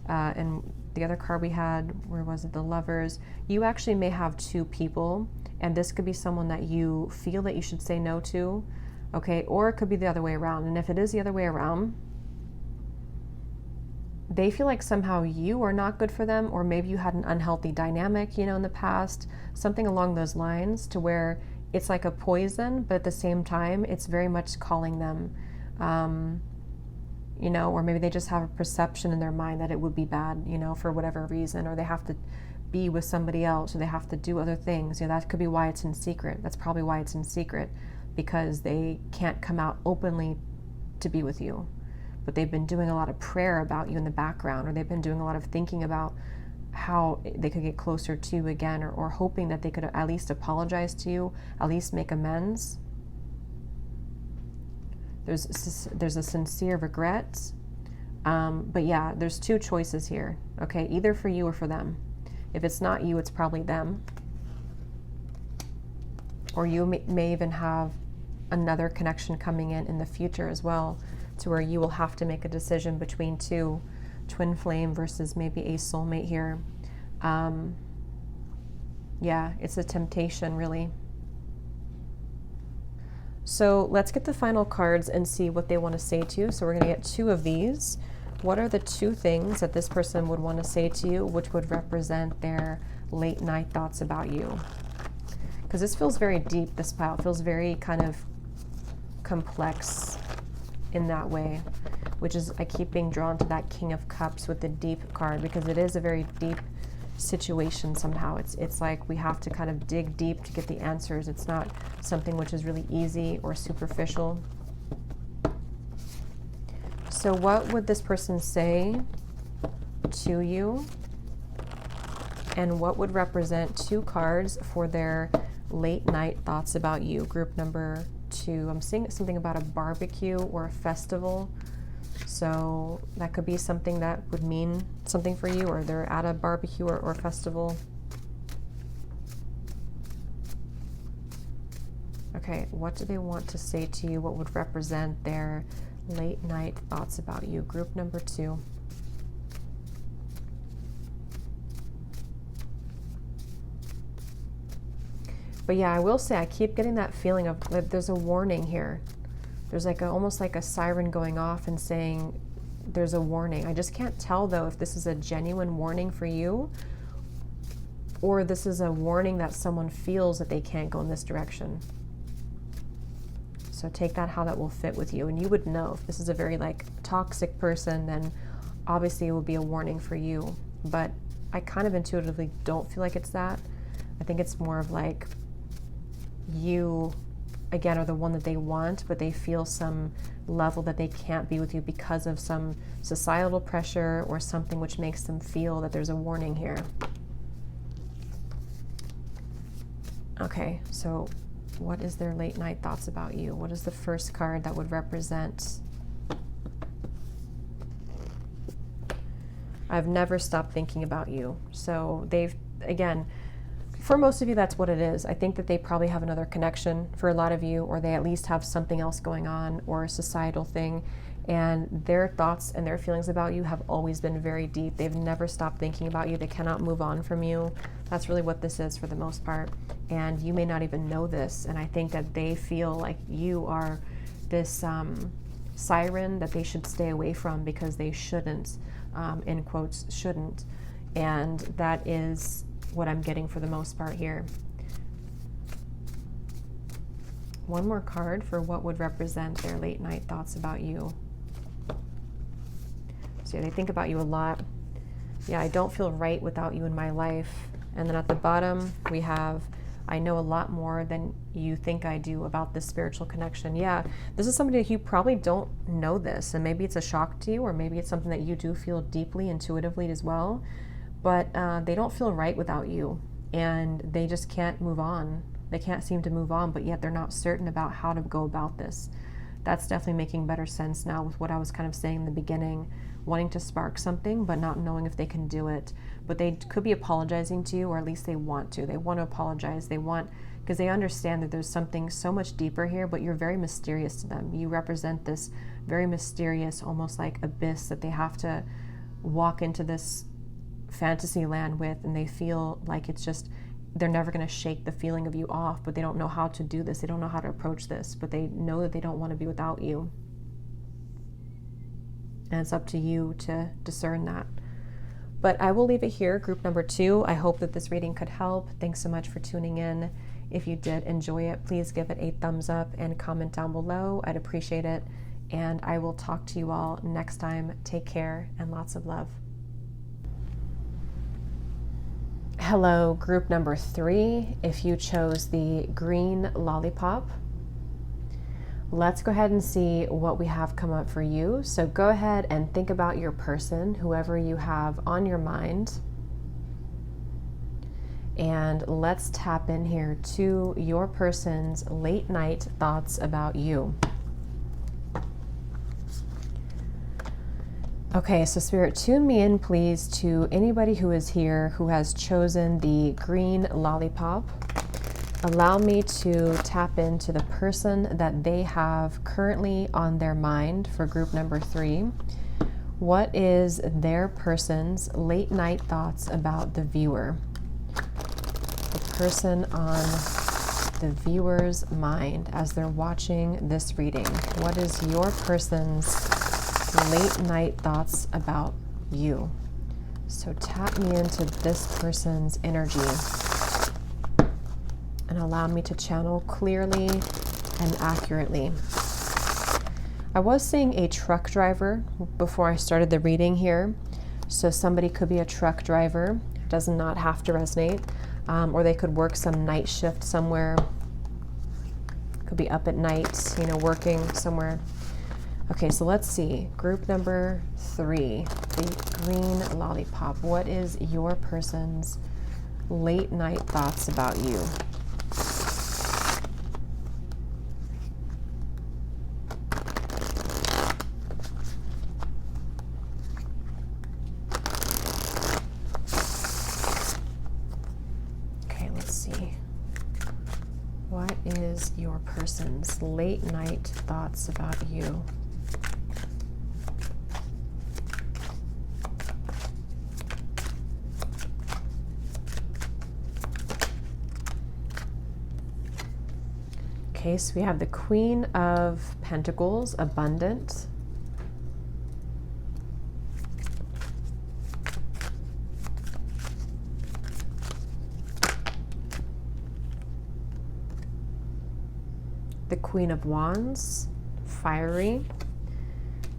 and the other card we had, where was it, the Lovers, you actually may have 2 people, and this could be someone that you feel that you should say no to, okay, or it could be the other way around. And if it is the other way around, they feel like somehow you are not good for them, or maybe you had an unhealthy dynamic, you know, in the past, something along those lines, to where it's like a poison, but at the same time, it's very much calling them, you know, or maybe they just have a perception in their mind that it would be bad, you know, for whatever reason, or they have to be with somebody else, or they have to do other things. You know, that could be why it's in secret. That's probably why it's in secret, because they can't come out openly to be with you. But they've been doing a lot of prayer about you in the background, or they've been doing a lot of thinking about how they could get closer to you again, or hoping that they could at least apologize to you, at least make amends. There's a sincere regret. But yeah, there's 2 choices here, okay? Either for you or for them. If it's not you, it's probably them. Or you may even have another connection coming in the future as well, to where you will have to make a decision between 2, twin flame versus maybe a soulmate here. Yeah, it's a temptation, really. So let's get the final cards and see what they want to say to you. So we're going to get 2 of these. What are the 2 things that this person would want to say to you, which would represent their late night thoughts about you? Because this feels very deep, this pile. It feels very kind of complex in that way, which is, I keep being drawn to that King of Cups with the deep card, because it is a very deep situation somehow. It's like we have to kind of dig deep to get the answers. It's not something which is really easy or superficial. So what would this person say to you? And what would represent 2 cards for their late night thoughts about you? Group number 2. I'm seeing something about a barbecue or a festival. So that could be something that would mean something for you, or they're at a barbecue or festival. Okay, what do they want to say to you? What would represent their late night thoughts about you? Group number 2. But yeah, I will say I keep getting that feeling of that there's a warning here. There's like almost like a siren going off and saying there's a warning. I just can't tell though if this is a genuine warning for you or this is a warning that someone feels that they can't go in this direction. So take that how that will fit with you. And you would know if this is a very like toxic person, then obviously it will be a warning for you. But I kind of intuitively don't feel like it's that. I think it's more of like you, again, are the one that they want, but they feel some level that they can't be with you because of some societal pressure or something which makes them feel that there's a warning here. Okay, so what is their late night thoughts about you? What is the first card that would represent? I've never stopped thinking about you. So they've, again, for most of you, that's what it is. I think that they probably have another connection for a lot of you, or they at least have something else going on or a societal thing. And their thoughts and their feelings about you have always been very deep. They've never stopped thinking about you. They cannot move on from you. That's really what this is for the most part. And you may not even know this. And I think that they feel like you are this siren that they should stay away from because they shouldn't, in quotes, shouldn't. And that is what I'm getting for the most part here. One more card for what would represent their late night thoughts about you. So yeah, they think about you a lot. Yeah, I don't feel right without you in my life. And then at the bottom, we have, I know a lot more than you think I do about this spiritual connection. Yeah, this is somebody that you probably don't know this, and maybe it's a shock to you, or maybe it's something that you do feel deeply, intuitively as well. But they don't feel right without you, and they just can't move on. They can't seem to move on, but yet they're not certain about how to go about this. That's definitely making better sense now with what I was kind of saying in the beginning, wanting to spark something, but not knowing if they can do it. But they could be apologizing to you, or at least they want to. They want to apologize. They want, because they understand that there's something so much deeper here, but you're very mysterious to them. You represent this very mysterious, almost like abyss that they have to walk into this fantasy land with, and they feel like it's just, they're never going to shake the feeling of you off, but they don't know how to do this. They don't know how to approach this, but they know that they don't want to be without you. And it's up to you to discern that. But I will leave it here, group number 2. I hope that this reading could help. Thanks so much for tuning in. If you did enjoy it, please give it a thumbs up and comment down below. I'd appreciate it. And I will talk to you all next time. Take care and lots of love. Hello, group number 3. If you chose the green lollipop, let's go ahead and see what we have come up for you. So go ahead and think about your person, whoever you have on your mind. And let's tap in here to your person's late night thoughts about you. Okay, so Spirit, tune me in, please, to anybody who is here who has chosen the green lollipop. Allow me to tap into the person that they have currently on their mind for group number 3. What is their person's late night thoughts about the viewer? The person on the viewer's mind as they're watching this reading. What is your person's late night thoughts about you? So tap me into this person's energy and allow me to channel clearly and accurately. I was seeing a truck driver before I started the reading here. So somebody could be a truck driver, does not have to resonate, or they could work some night shift somewhere. Could be up at night, you know, working somewhere. Okay, so let's see. Group number 3, the green lollipop. What is your person's late night thoughts about you? Okay, let's see. What is your person's late night thoughts about you? Okay, so we have the Queen of Pentacles, abundant. The Queen of Wands, fiery.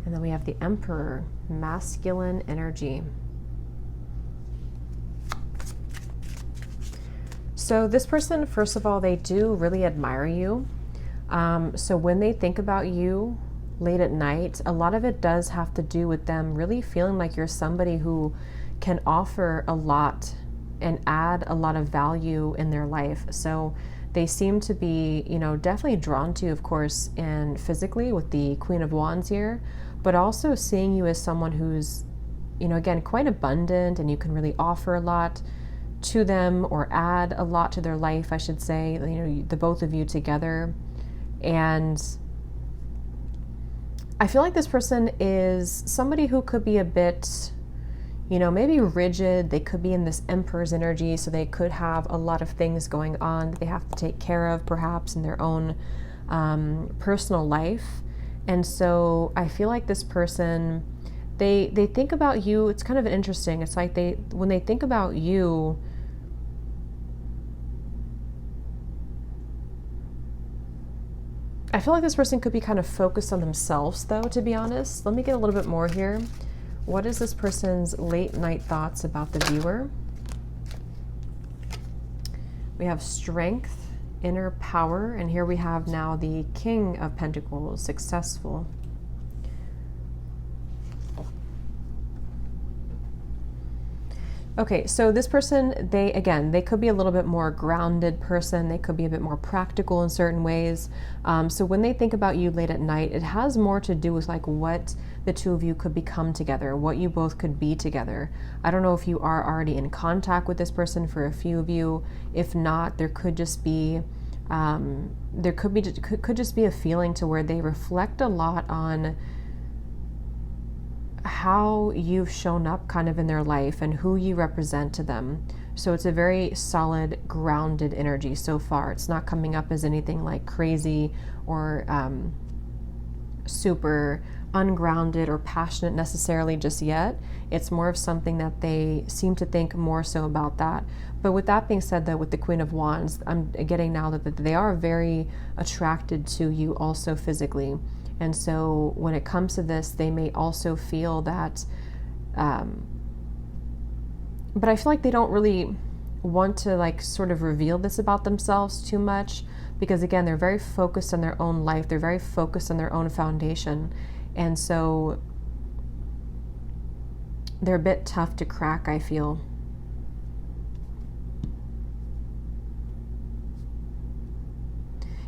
And then we have the Emperor, masculine energy. So this person, first of all, they do really admire you. So when they think about you late at night, a lot of it does have to do with them really feeling like you're somebody who can offer a lot and add a lot of value in their life. So they seem to be, you know, definitely drawn to you, of course, and physically with the Queen of Wands here, but also seeing you as someone who's, you know, again, quite abundant, and you can really offer a lot to them or add a lot to their life, I should say, you know, the both of you together. And I feel like this person is somebody who could be a bit, you know, maybe rigid. They could be in this Emperor's energy, so they could have a lot of things going on that they have to take care of, perhaps in their own personal life. And so I feel like this person, they think about you. It's kind of interesting. It's like when they think about you, I feel like this person could be kind of focused on themselves, though, to be honest. Let me get a little bit more here. What is this person's late night thoughts about the viewer? We have strength, inner power, and here we have now the King of Pentacles, successful. Okay, so this person, they could be a little bit more grounded person. They could be a bit more practical in certain ways. So when they think about you late at night, it has more to do with like what the two of you could become together, what you both could be together. I don't know if you are already in contact with this person. For a few of you, if not, there could just be could just be a feeling to where they reflect a lot on how you've shown up kind of in their life and who you represent to them. So it's a very solid, grounded energy so far. It's not coming up as anything like crazy or super ungrounded or passionate necessarily just yet. It's more of something that they seem to think more so about that. But with that being said, though, with the Queen of Wands, I'm getting now that they are very attracted to you also physically. And so when it comes to this, they may also feel that, but I feel like they don't really want to like sort of reveal this about themselves too much, because again, they're very focused on their own life. They're very focused on their own foundation. And so they're a bit tough to crack, I feel.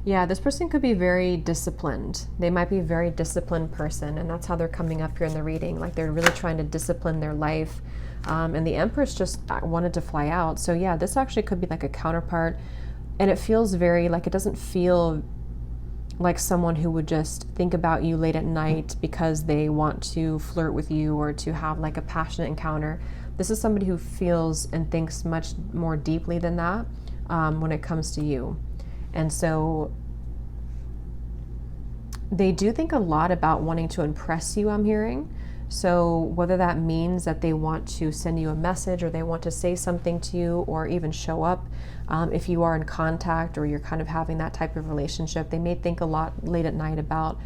Yeah, this person could be very disciplined. They might be a very disciplined person, and that's how they're coming up here in the reading. Like they're really trying to discipline their life. And the Empress just wanted to fly out. So yeah, this actually could be like a counterpart. And it feels very like, it doesn't feel like someone who would just think about you late at night because they want to flirt with you or to have like a passionate encounter. This is somebody who feels and thinks much more deeply than that when it comes to you. And so they do think a lot about wanting to impress you, I'm hearing. So whether that means that they want to send you a message or they want to say something to you or even show up, if you are in contact or you're kind of having that type of relationship, they may think a lot late at night about,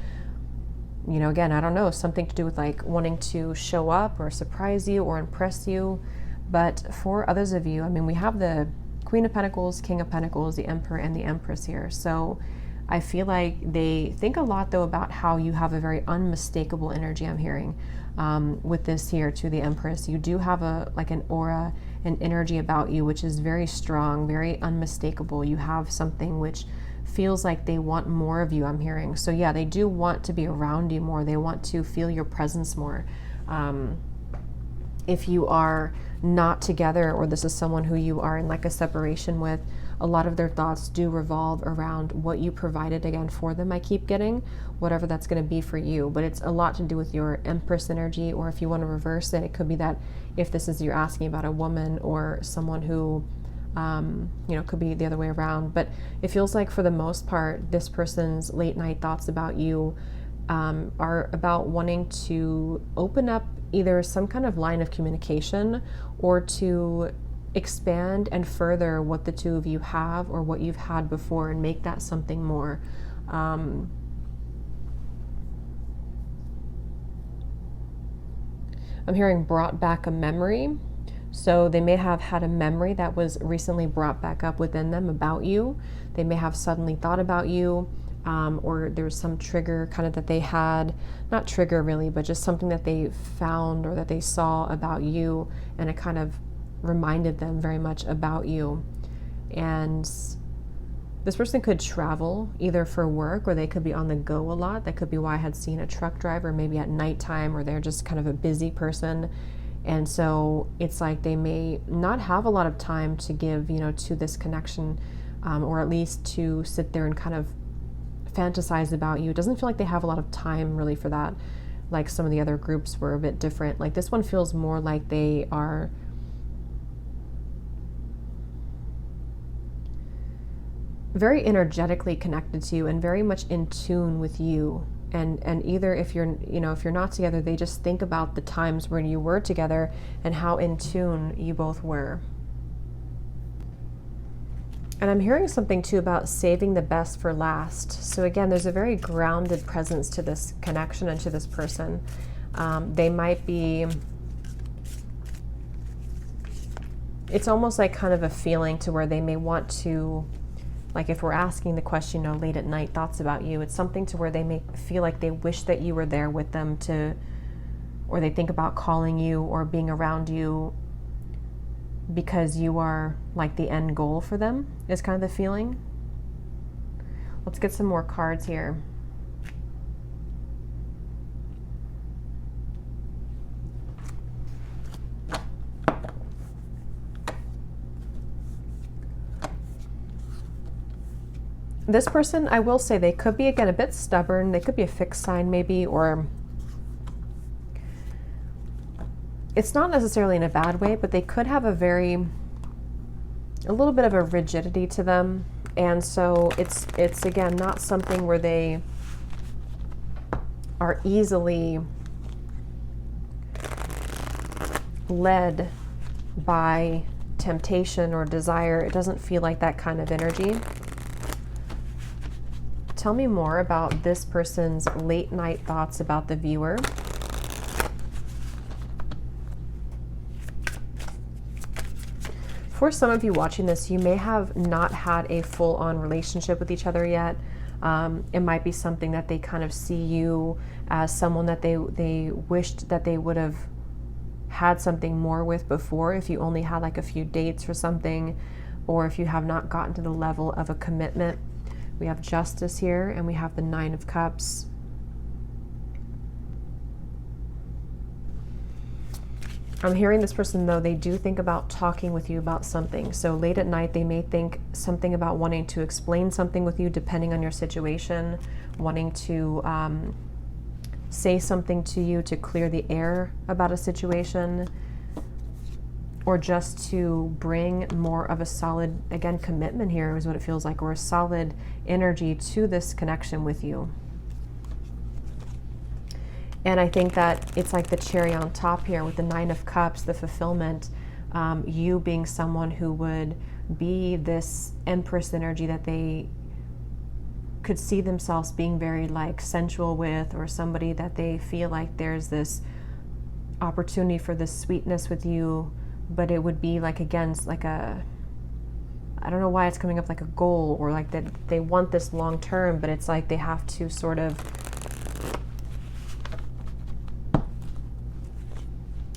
you know, again, I don't know, something to do with like wanting to show up or surprise you or impress you. But for others of you, I mean, we have the Queen of Pentacles, King of Pentacles, the Emperor, and the Empress here. So I feel like they think a lot, though, about how you have a very unmistakable energy, I'm hearing, with this here to the Empress. You do have like an aura, an energy about you, which is very strong, very unmistakable. You have something which feels like they want more of you, I'm hearing. So yeah, they do want to be around you more. They want to feel your presence more. If you are not together or this is someone who you are in like a separation with, a lot of their thoughts do revolve around what you provided again for them. I keep getting whatever that's going to be for you, but it's a lot to do with your Empress energy. Or if you want to reverse it, it could be that if this is, you're asking about a woman or someone who You know, it could be the other way around, but it feels like for the most part, this person's late night thoughts about you are about wanting to open up either some kind of line of communication or to expand and further what the two of you have or what you've had before and make that something more. I'm hearing brought back a memory. So they may have had a memory that was recently brought back up within them about you. They may have suddenly thought about you, or there was some trigger kind of that they had, not trigger really, but just something that they found or that they saw about you, and it kind of reminded them very much about you. And this person could travel either for work or they could be on the go a lot. That could be why I had seen a truck driver maybe at nighttime, or they're just kind of a busy person. And so it's like they may not have a lot of time to give, you know, to this connection, or at least to sit there and kind of fantasize about you. It doesn't feel like they have a lot of time really for that. Like some of the other groups were a bit different. Like this one feels more like they are very energetically connected to you and very much in tune with you. And either if you're, you know, if you're not together, they just think about the times when you were together and how in tune you both were. And I'm hearing something too about saving the best for last. So again, there's a very grounded presence to this connection and to this person. They might be, it's almost like kind of a feeling to where they may want to, like if we're asking the question, you know, late at night thoughts about you, it's something to where they may feel like they wish that you were there with them to, or they think about calling you or being around you because you are like the end goal for them, is kind of the feeling. Let's get some more cards here. This person, I will say, they could be, again, a bit stubborn. They could be a fixed sign maybe, or it's not necessarily in a bad way, but they could have a little bit of a rigidity to them. And so it's again, not something where they are easily led by temptation or desire. It doesn't feel like that kind of energy. Tell me more about this person's late night thoughts about the viewer. For some of you watching this, you may have not had a full-on relationship with each other yet. It might be something that they kind of see you as someone that they wished that they would have had something more with before, if you only had like a few dates or something, or if you have not gotten to the level of a commitment. We have Justice here, and we have the Nine of Cups. I'm hearing this person, though, they do think about talking with you about something. So late at night, they may think something about wanting to explain something with you, depending on your situation, wanting to say something to you to clear the air about a situation, or just to bring more of a solid, again, commitment here is what it feels like, or a solid energy to this connection with you. And I think that it's like the cherry on top here with the Nine of Cups, the fulfillment, you being someone who would be this Empress energy that they could see themselves being very like sensual with, or somebody that they feel like there's this opportunity for this sweetness with you. But it would be like, again, like a, I don't know why it's coming up like a goal, or like that they want this long term, but it's like they have to sort of,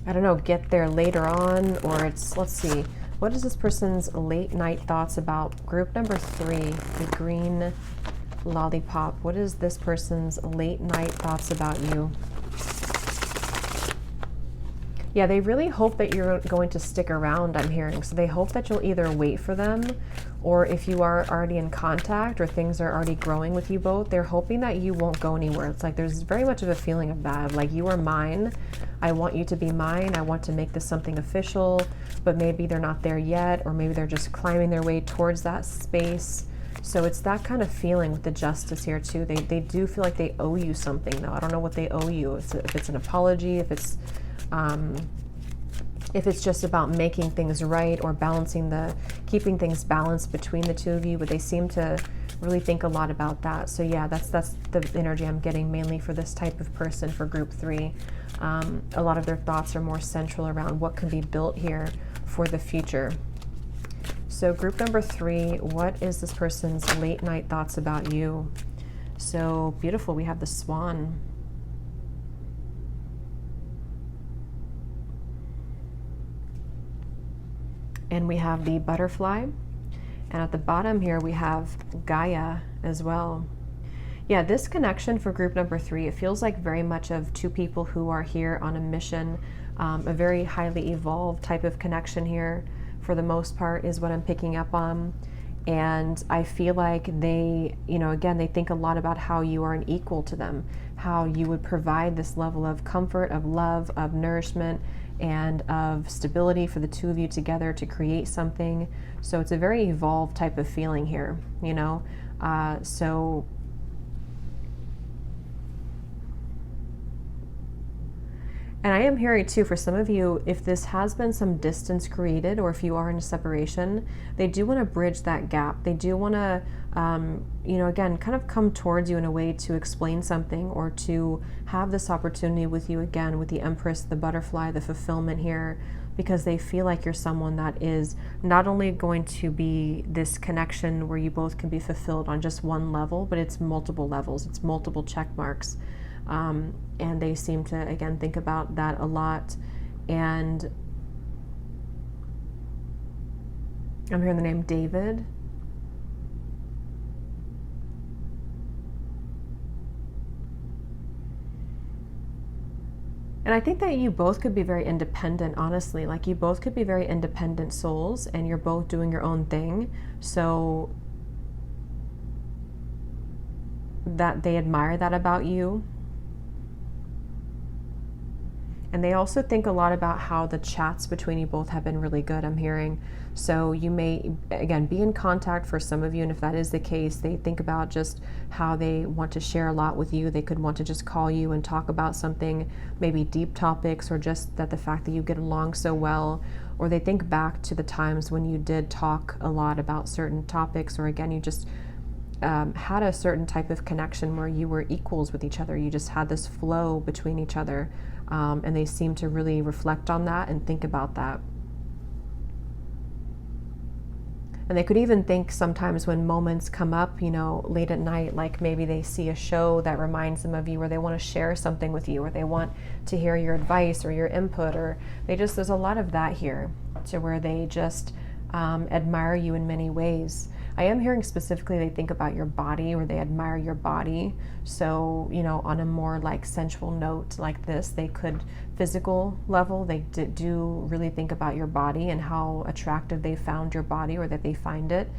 I don't know, get there later on, or it's, let's see, what is this person's late night thoughts about group number 3, the green lollipop? What is this person's late night thoughts about you? Yeah, they really hope that you're going to stick around, I'm hearing. So they hope that you'll either wait for them, or if you are already in contact or things are already growing with you both, they're hoping that you won't go anywhere. It's like there's very much of a feeling of that, like you are mine. I want you to be mine. I want to make this something official, but maybe they're not there yet, or maybe they're just climbing their way towards that space. So it's that kind of feeling with the Justice here too. They do feel like they owe you something though. I don't know what they owe you. If it's an apology, if it's just about making things right or keeping things balanced between the two of you, but they seem to really think a lot about that. So yeah, that's the energy I'm getting mainly for this type of person for group 3. A lot of their thoughts are more central around what can be built here for the future. So group number 3, what is this person's late night thoughts about you? So beautiful, we have the Swan. And we have the Butterfly. And at the bottom here, we have Gaia as well. Yeah, this connection for group number 3, it feels like very much of two people who are here on a mission, a very highly evolved type of connection here for the most part is what I'm picking up on. And I feel like they, again, they think a lot about how you are an equal to them, how you would provide this level of comfort, of love, of nourishment, and of stability for the two of you together to create something. So it's a very evolved type of feeling here, so and I am hearing too, for some of you, if this has been some distance created, or if you are in a separation, they do want to bridge that gap. They do want to, again, kind of come towards you in a way to explain something, or to have this opportunity with you again, with the Empress, the Butterfly, the fulfillment here, because they feel like you're someone that is not only going to be this connection where you both can be fulfilled on just one level, but it's multiple levels, it's multiple check marks. And they seem to, again, think about that a lot. And I'm hearing the name David. And I think that you both could be very independent, honestly. Like, you both could be very independent souls, and you're both doing your own thing. So that they admire that about you. And they also think a lot about how the chats between you both have been really good, I'm hearing. So you may, again, be in contact for some of you, and if that is the case, they think about just how they want to share a lot with you. They could want to just call you and talk about something, maybe deep topics, or just that the fact that you get along so well. Or they think back to the times when you did talk a lot about certain topics, or again, you just had a certain type of connection where you were equals with each other. You just had this flow between each other. And they seem to really reflect on that and think about that. And they could even think sometimes when moments come up, late at night, like maybe they see a show that reminds them of you, or they want to share something with you, or they want to hear your advice or your input, or there's a lot of that here, to where they just admire you in many ways. I am hearing specifically they think about your body, or they admire your body. So, on a more like sensual note like this, they could, physical level, they do really think about your body and how attractive they found your body, or that they find it.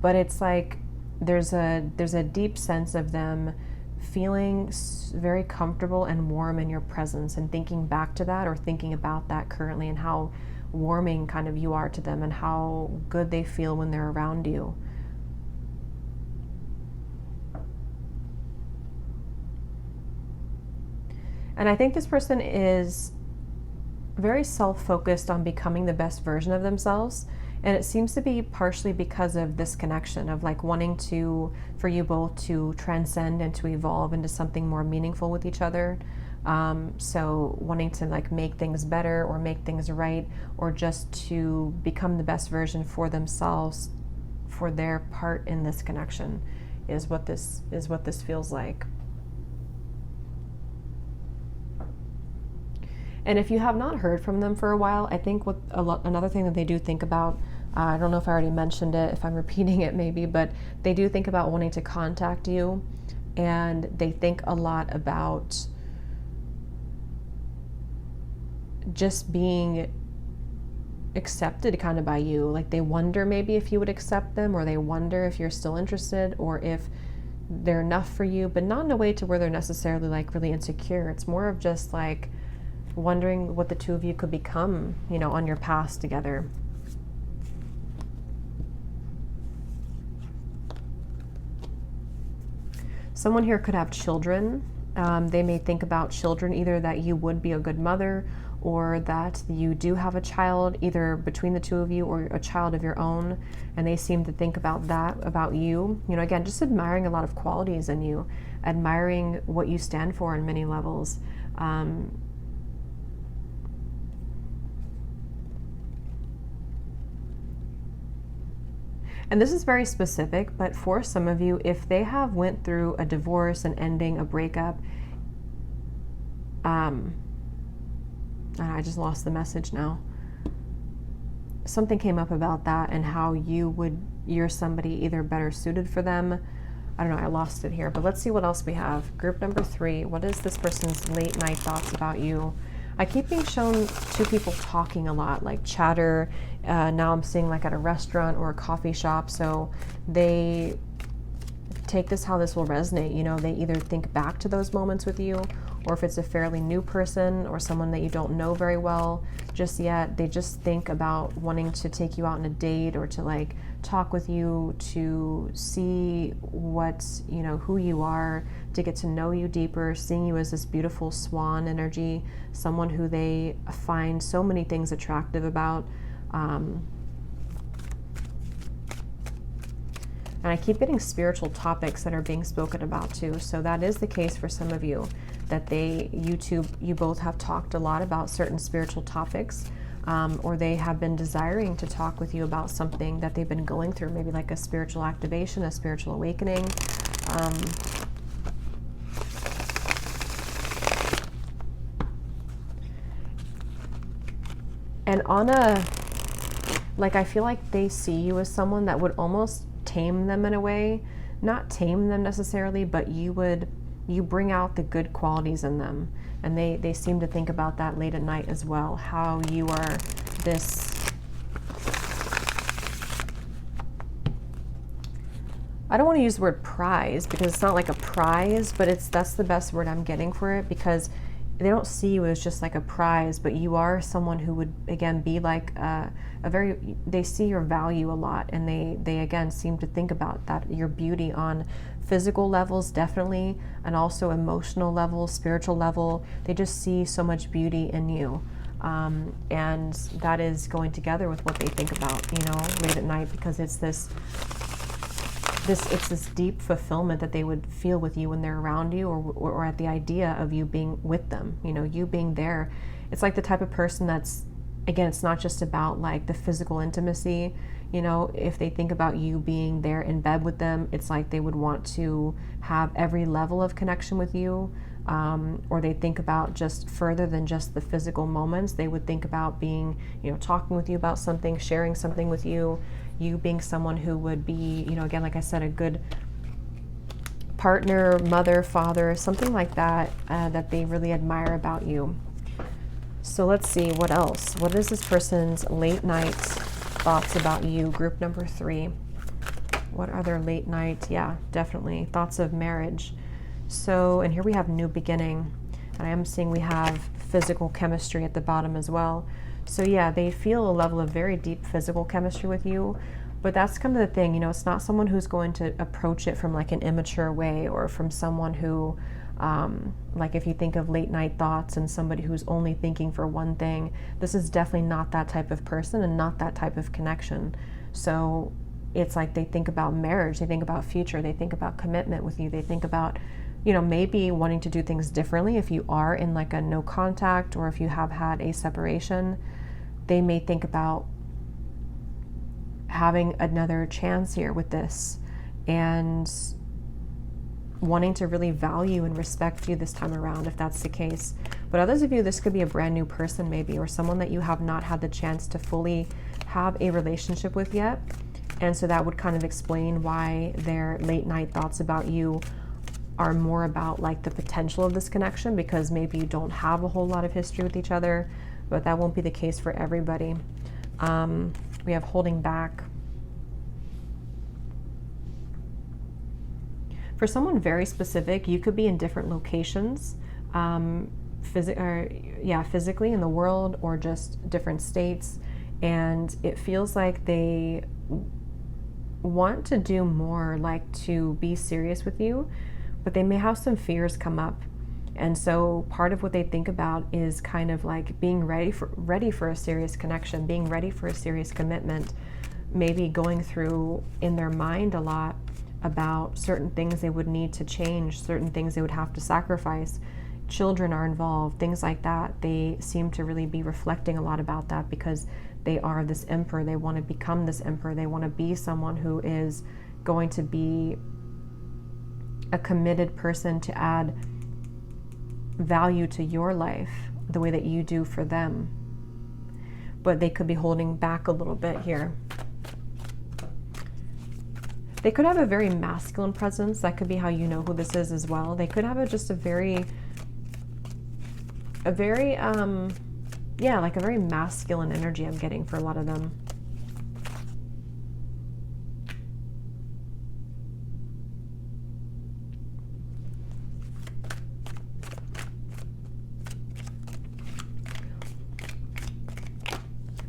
But it's like there's a deep sense of them feeling very comfortable and warm in your presence, and thinking back to that, or thinking about that currently, and how warming kind of you are to them, and how good they feel when they're around you. And I think this person is very self-focused on becoming the best version of themselves. And it seems to be partially because of this connection of like wanting for you both to transcend and to evolve into something more meaningful with each other. So wanting to like make things better, or make things right, or just to become the best version for themselves, for their part in this connection, is what this feels like. And if you have not heard from them for a while, I think another thing that they do think about, I don't know if I already mentioned it, if I'm repeating it maybe, but they do think about wanting to contact you, and they think a lot about just being accepted kind of by you. Like they wonder maybe if you would accept them, or they wonder if you're still interested, or if they're enough for you, but not in a way to where they're necessarily like really insecure. It's more of just like wondering what the two of you could become, you know, on your path together. Someone here could have children. They may think about children, either that you would be a good mother, or that you do have a child, either between the two of you or a child of your own, and they seem to think about that about you. You know, again, just admiring a lot of qualities in you, admiring what you stand for in many levels. And this is very specific, but for some of you, if they have went through a divorce, an ending, a breakup, I just lost the message now. Something came up about that and how you're somebody either better suited for them. I don't know, I lost it here, but let's see what else we have. Group number 3, what is this person's late night thoughts about you? I keep being shown two people talking a lot, like chatter. Now I'm seeing like at a restaurant or a coffee shop. So they take this how this will resonate. You know, they either think back to those moments with you, or if it's a fairly new person or someone that you don't know very well just yet, they just think about wanting to take you out on a date, or to like talk with you, to see what, you know, who you are, to get to know you deeper, seeing you as this beautiful swan energy, someone who they find so many things attractive about. And I keep getting spiritual topics that are being spoken about too. So that is the case for some of you, that you both have talked a lot about certain spiritual topics, or they have been desiring to talk with you about something that they've been going through, maybe like a spiritual activation, a spiritual awakening. And I feel like they see you as someone that would almost tame them in a way. Not tame them necessarily, but you bring out the good qualities in them. And they seem to think about that late at night as well, how you are this, I don't want to use the word prize, because it's not like a prize, but that's the best word I'm getting for it, because they don't see you as just like a prize, but you are someone who would, again, be like they see your value a lot, and they again seem to think about that, your beauty on physical levels, definitely, and also emotional level, spiritual level. They just see so much beauty in you. And that is going together with what they think about, you know, late at night, because it's this deep fulfillment that they would feel with you when they're around you, or at the idea of you being with them, you know, you being there. It's like the type of person that's, again, it's not just about like the physical intimacy, you know, if they think about you being there in bed with them, it's like they would want to have every level of connection with you, or they think about just further than just the physical moments. They would think about being, you know, talking with you about something, sharing something with you, you being someone who would be, you know, again, like I said, a good partner, mother, father, something like that, that they really admire about you. So let's see, what else? What is this person's late night thoughts about you? Group number 3. What are their late night? Yeah, definitely. Thoughts of marriage. So, and here we have new beginning. And I am seeing we have physical chemistry at the bottom as well. So yeah, they feel a level of very deep physical chemistry with you. But that's kind of the thing, you know, it's not someone who's going to approach it from like an immature way, or from someone who, like if you think of late night thoughts and somebody who's only thinking for one thing, this is definitely not that type of person and not that type of connection. So it's like they think about marriage, they think about future, they think about commitment with you, they think about, you know, maybe wanting to do things differently. If you are in like a no contact, or if you have had a separation, they may think about having another chance here with this, and wanting to really value and respect you this time around, if that's the case. But others of you, this could be a brand new person maybe, or someone that you have not had the chance to fully have a relationship with yet. And so that would kind of explain why their late night thoughts about you are more about like the potential of this connection, because maybe you don't have a whole lot of history with each other, but that won't be the case for everybody. We have holding back. For someone very specific, you could be in different locations, physically in the world, or just different states, and it feels like they want to do more, like to be serious with you, but they may have some fears come up. And so part of what they think about is kind of like being ready for a serious connection, being ready for a serious commitment, maybe going through in their mind a lot about certain things they would need to change, certain things they would have to sacrifice. Children are involved, things like that. They seem to really be reflecting a lot about that because they are this emperor. They want to become this emperor. They want to be someone who is going to be a committed person to add value to your life the way that you do for them. But they could be holding back a little bit here. They could have a very masculine presence. That could be how you know who this is as well. They could have a very masculine energy I'm getting for a lot of them.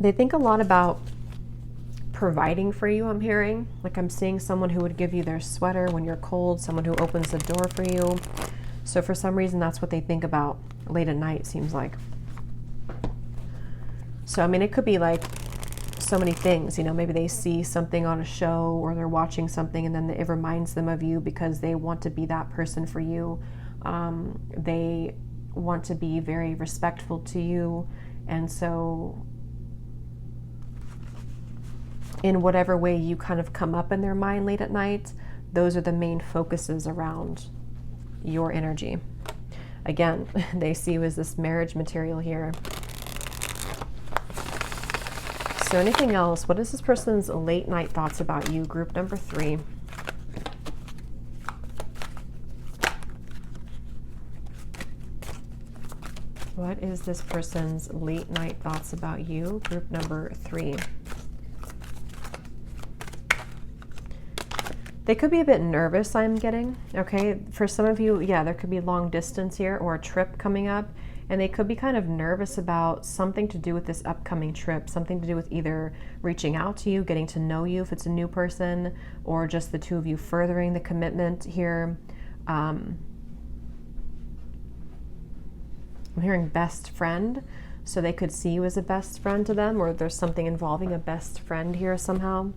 They think a lot about providing for you, I'm hearing. Like I'm seeing someone who would give you their sweater when you're cold, someone who opens the door for you. So for some reason, that's what they think about late at night, seems like. So, I mean, it could be like so many things, you know, maybe they see something on a show or they're watching something and then it reminds them of you because they want to be that person for you. They want to be very respectful to you. And so in whatever way you kind of come up in their mind late at night, those are the main focuses around your energy. Again, they see you as this marriage material here. So anything else? What is this person's late night thoughts about you? Group number 3. What is this person's late night thoughts about you? Group number 3. They could be a bit nervous, I'm getting, okay? For some of you, yeah, there could be long distance here or a trip coming up, and they could be kind of nervous about something to do with this upcoming trip, something to do with either reaching out to you, getting to know you if it's a new person, or just the two of you furthering the commitment here. I'm hearing best friend, so they could see you as a best friend to them, or there's something involving a best friend here somehow.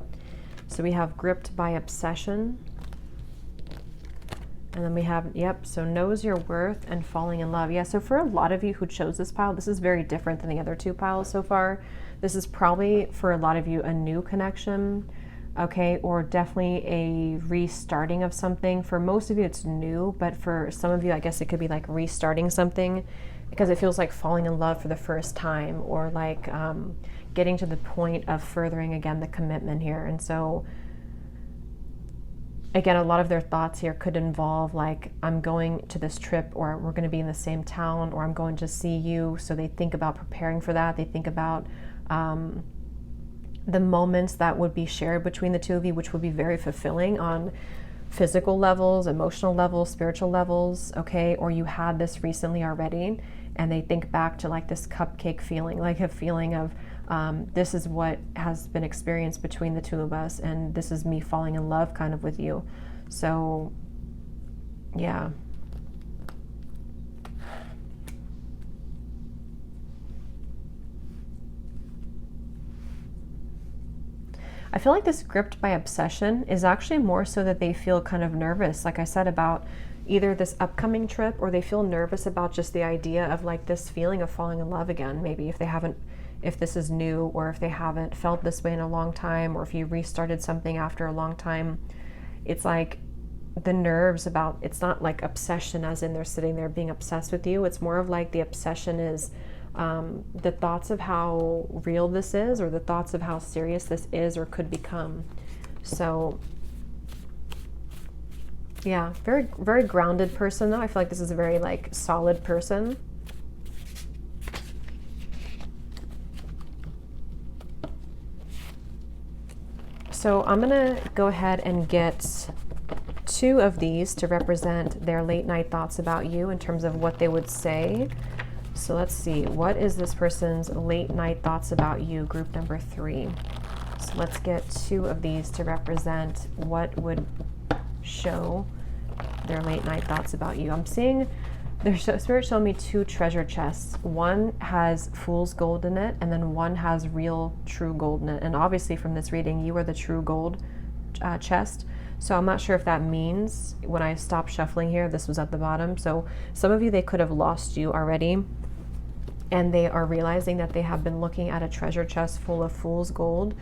So we have gripped by obsession. And then we have, so knows your worth and falling in love. Yeah, so for a lot of you who chose this pile, this is very different than the other 2 piles so far. This is probably, for a lot of you, a new connection, okay? Or definitely a restarting of something. For most of you, it's new, but for some of you, I guess it could be like restarting something because it feels like falling in love for the first time, or like getting to the point of furthering again the commitment here. And so again, a lot of their thoughts here could involve like, I'm going to this trip, or we're going to be in the same town, or I'm going to see you. So they think about preparing for that. They think about the moments that would be shared between the two of you, which would be very fulfilling on physical levels, emotional levels, spiritual levels, okay? Or you had this recently already, and they think back to like this cupcake feeling, like a feeling of this is what has been experienced between the two of us, and this is me falling in love kind of with you. So yeah. I feel like this gripped by obsession is actually more so that they feel kind of nervous, like I said, about either this upcoming trip, or they feel nervous about just the idea of like this feeling of falling in love again. Maybe if this is new, or if they haven't felt this way in a long time, or if you restarted something after a long time. It's like the nerves about, it's not like obsession as in they're sitting there being obsessed with you. It's more of like the obsession is the thoughts of how real this is, or the thoughts of how serious this is or could become. So yeah, very, very grounded person though. I feel like this is a very like solid person. So I'm gonna go ahead and get 2 of these to represent their late night thoughts about you in terms of what they would say. So let's see, what is this person's late night thoughts about you, group number 3? So let's get 2 of these to represent what would show their late night thoughts about you. I'm seeing their spirit showing me 2 treasure chests. One has fool's gold in it, and then one has real true gold in it. And obviously from this reading, you are the true gold chest. So I'm not sure if that means when I stop shuffling here, this was at the bottom. So some of you, they could have lost you already, and they are realizing that they have been looking at a treasure chest full of fool's gold,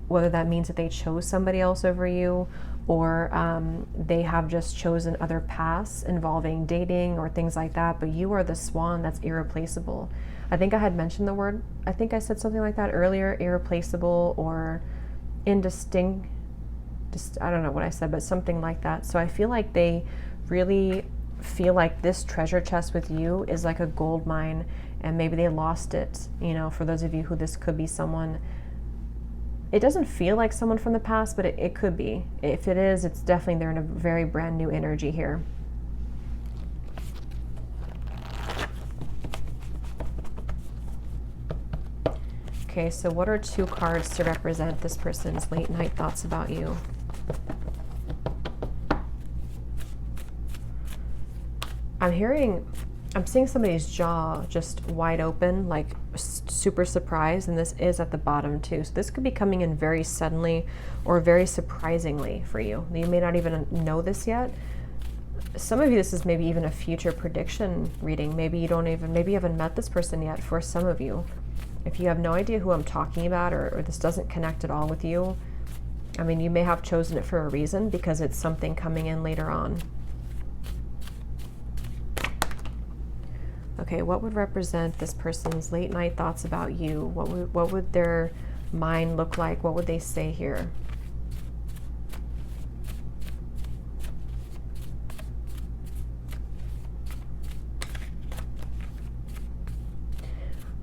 whether that means that they chose somebody else over you, or they have just chosen other paths involving dating or things like that. But you are the swan that's irreplaceable. I think I had mentioned the word, I think I said something like that earlier, irreplaceable or indistinct. I don't know what I said, but something like that. So I feel like they really feel like this treasure chest with you is like a gold mine, and maybe they lost it. You know, for those of you who this could be someone, it doesn't feel like someone from the past, but it could be. If it is, it's definitely, they're in a very brand new energy here. Okay, so what are 2 cards to represent this person's late night thoughts about you? I'm seeing somebody's jaw just wide open, like super surprised, and this is at the bottom too. So this could be coming in very suddenly or very surprisingly for you. You may not even know this yet. Some of you, this is maybe even a future prediction reading. Maybe you haven't met this person yet. For some of you, if you have no idea who I'm talking about, or this doesn't connect at all with you, I mean, you may have chosen it for a reason, because it's something coming in later on. Okay, what would represent this person's late night thoughts about you? What would their mind look like? What would they say here?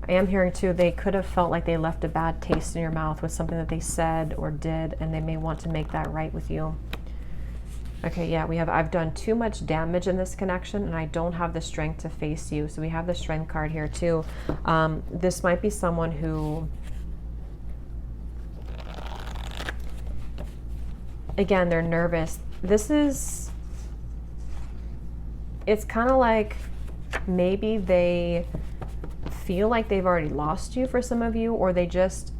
I am hearing too, they could have felt like they left a bad taste in your mouth with something that they said or did, and they may want to make that right with you. Okay, yeah, I've done too much damage in this connection, and I don't have the strength to face you. So we have the strength card here too. This might be someone who, again, they're nervous. It's kind of like maybe they feel like they've already lost you for some of you, or they just,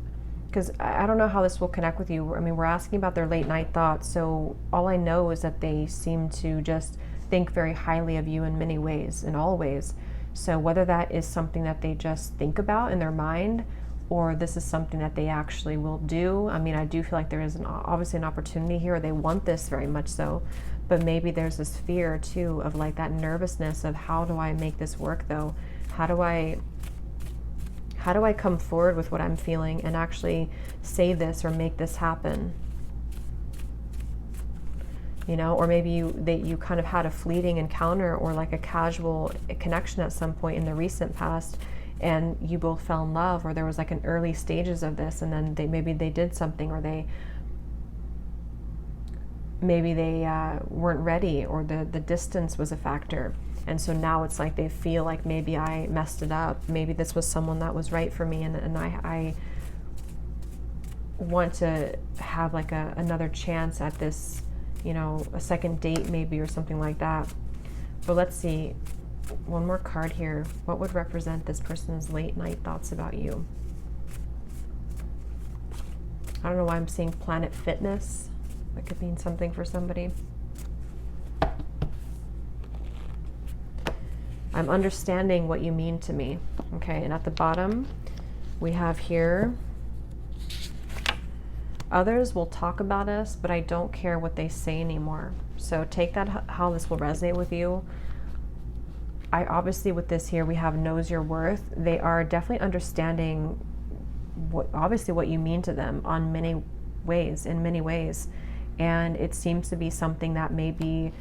because I don't know how this will connect with you. I mean, we're asking about their late night thoughts, so all I know is that they seem to just think very highly of you in many ways, in all ways. So whether that is something that they just think about in their mind, or this is something that they actually will do. I mean, I do feel like there is obviously an opportunity here. They want this very much so, but maybe there's this fear too of like that nervousness of, how do I make this work though? How do I come forward with what I'm feeling and actually say this or make this happen? You know, or maybe you kind of had a fleeting encounter or like a casual connection at some point in the recent past, and you both fell in love, or there was like an early stages of this, and then maybe they did something, or maybe they weren't ready, or the distance was a factor. And so now it's like they feel like, maybe I messed it up. Maybe this was someone that was right for me, and I want to have like another chance at this, you know, a second date maybe, or something like that. But let's see, one more card here. What would represent this person's late night thoughts about you? I don't know why I'm seeing Planet Fitness. That could mean something for somebody. I'm understanding what you mean to me. Okay, and at the bottom, we have here, others will talk about us, but I don't care what they say anymore. So take that how this will resonate with you. I obviously, with this here, we have knows your worth. They are definitely understanding what you mean to them in many ways. And it seems to be something that maybe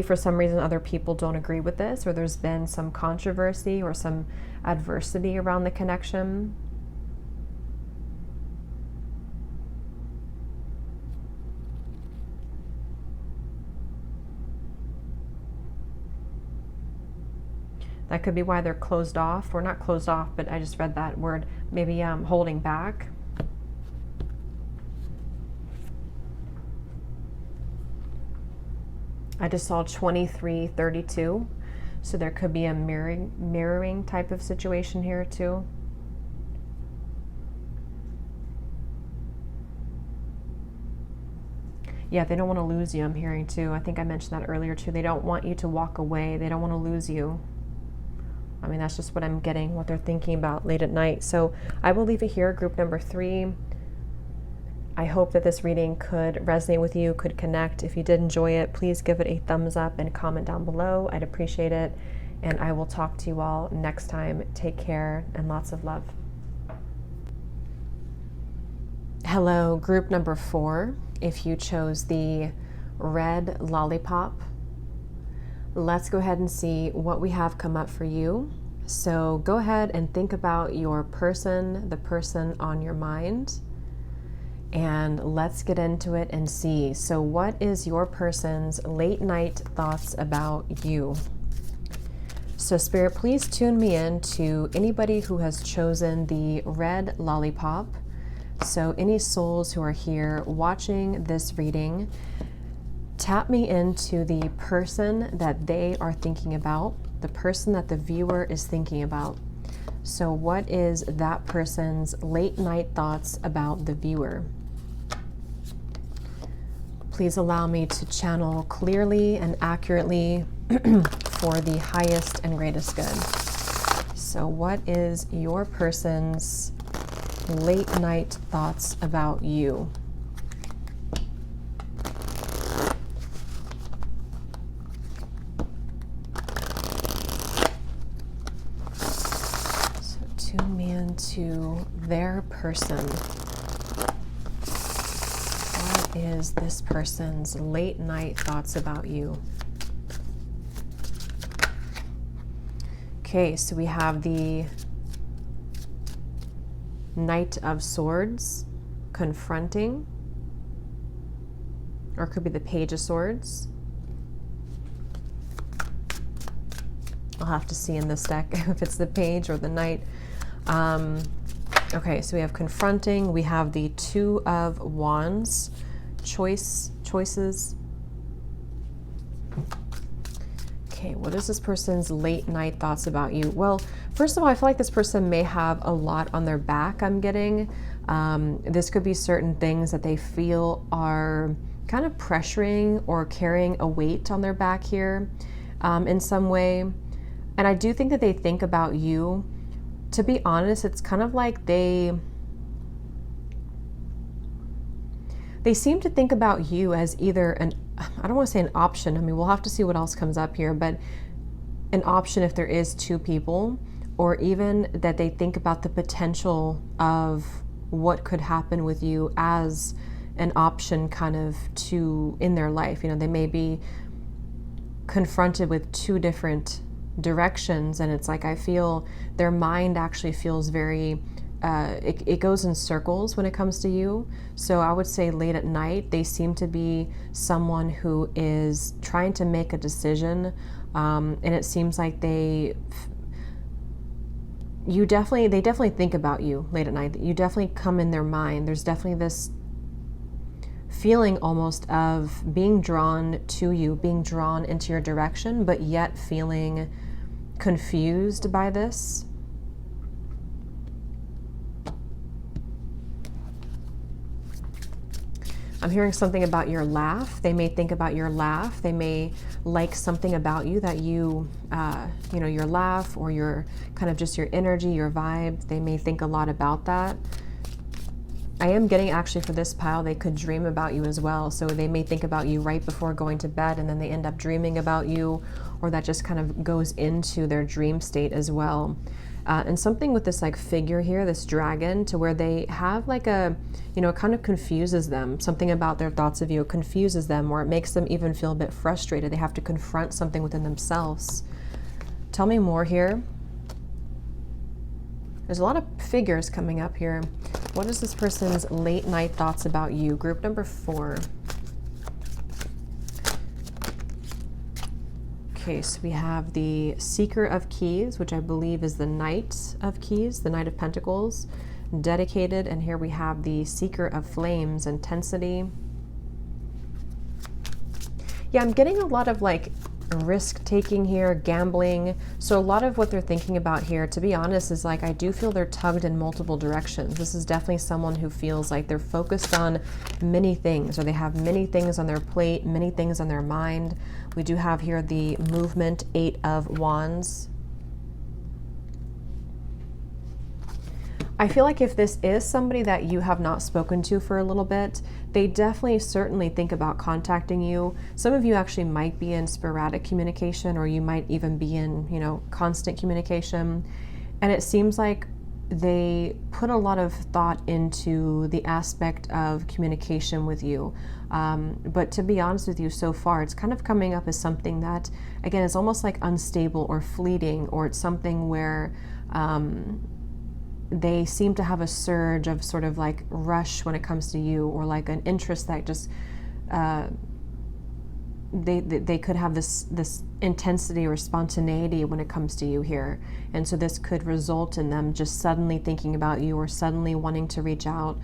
for some reason other people don't agree with this, or there's been some controversy or some adversity around the connection. That could be why they're closed off, or not closed off, but I just read that word, maybe holding back. I just saw 2332, so there could be a mirroring type of situation here too. Yeah, they don't want to lose you, I'm hearing too. I think I mentioned that earlier too. They don't want you to walk away. They don't want to lose you. I mean, that's just what I'm getting, what they're thinking about late at night. So I will leave it here, group number 3. I hope that this reading could resonate with you, could connect. If you did enjoy it, please give it a thumbs up and comment down below. I'd appreciate it. And I will talk to you all next time. Take care and lots of love. Hello, group number 4. If you chose the red lollipop, let's go ahead and see what we have come up for you. So go ahead and think about your person, the person on your mind, and let's get into it and see. So what is your person's late night thoughts about you? So Spirit, please tune me in to anybody who has chosen the red lollipop. So any souls who are here watching this reading, tap me into the person that they are thinking about, the person that the viewer is thinking about. So what is that person's late night thoughts about the viewer? Please allow me to channel clearly and accurately for the highest and greatest good. So what is your person's late night thoughts about you? So tune me into their person. What is this person's late night thoughts about you? Okay, so we have the Knight of Swords, confronting, or it could be the Page of Swords. I'll have to see in this deck if it's the Page or the Knight. Okay, so we have confronting, we have the Two of Wands, choices. Okay, what is this person's late night thoughts about you? Well, first of all, I feel like this person may have a lot on their back, I'm getting. This could be certain things that they feel are kind of pressuring or carrying a weight on their back here in some way. And I do think that they think about you. To be honest, it's kind of like they seem to think about you as either I don't want to say an option. I mean, we'll have to see what else comes up here, but an option if there is two people, or even that they think about the potential of what could happen with you as an option kind of in their life. You know, they may be confronted with two different directions, and it's like, I feel their mind actually feels very it goes in circles when it comes to you. So I would say late at night, they seem to be someone who is trying to make a decision, and it seems like they definitely think about you late at night. You definitely come in their mind. There's definitely this feeling almost of being drawn to you, being drawn into your direction, but yet feeling confused by this. I'm hearing something about your laugh. They may think about your laugh. They may like something about you that you know, your laugh, or your kind of just your energy, your vibe. They may think a lot about that. I am getting actually for this pile, they could dream about you as well. So they may think about you right before going to bed, and then they end up dreaming about you, or that just kind of goes into their dream state as well. And something with this like figure here, this dragon, to where they have like a, you know, it kind of confuses them. Something about their thoughts of you confuses them, or it makes them even feel a bit frustrated. They have to confront something within themselves. Tell me more here. There's a lot of figures coming up here. What is this person's late night thoughts about you? Group number 4. Okay, so we have the Seeker of Keys, which I believe is the Knight of Keys, the Knight of Pentacles, dedicated. And here we have the Seeker of Flames, intensity. Yeah, I'm getting a lot of like risk taking here, gambling. So a lot of what they're thinking about here, to be honest, is like I do feel they're tugged in multiple directions. This is definitely someone who feels like they're focused on many things, or they have many things on their plate, many things on their mind. We do have here the movement, 8 of Wands. I feel like if this is somebody that you have not spoken to for a little bit, they definitely certainly think about contacting you. Some of you actually might be in sporadic communication, or you might even be in, you know, constant communication. And it seems like they put a lot of thought into the aspect of communication with you. But to be honest with you, so far, it's kind of coming up as something that, again, is almost like unstable or fleeting, or it's something where they seem to have a surge of sort of like rush when it comes to you, or like an interest that just they could have this intensity or spontaneity when it comes to you here. And so this could result in them just suddenly thinking about you, or suddenly wanting to reach out.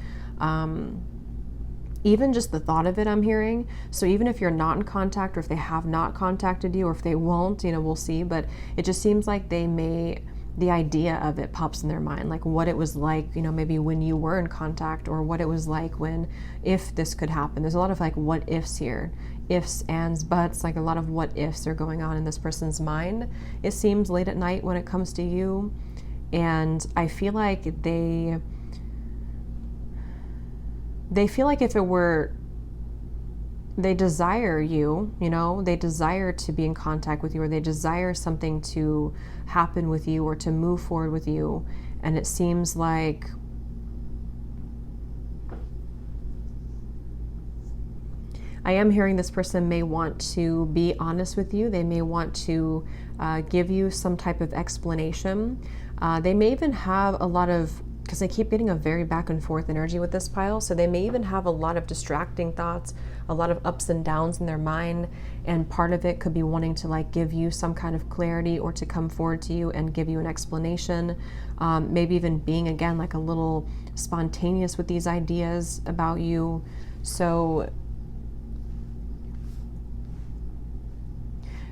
Even just the thought of it, I'm hearing. So even if you're not in contact, or if they have not contacted you, or if they won't, you know, we'll see. But it just seems like they may, the idea of it pops in their mind, like what it was like, you know, maybe when you were in contact, or what it was like when, if this could happen. There's a lot of like what ifs here, ifs, ands, buts, like a lot of what ifs are going on in this person's mind. It seems late at night when it comes to you. And I feel like they feel like if it were, they desire you, you know, they desire to be in contact with you, or they desire something to happen with you, or to move forward with you. And it seems like I am hearing this person may want to be honest with you. They may want to give you some type of explanation. They may even have a lot of, because I keep getting a very back and forth energy with this pile, so they may even have a lot of distracting thoughts, a lot of ups and downs in their mind, and part of it could be wanting to like give you some kind of clarity, or to come forward to you and give you an explanation. Maybe even being, again, like a little spontaneous with these ideas about you. So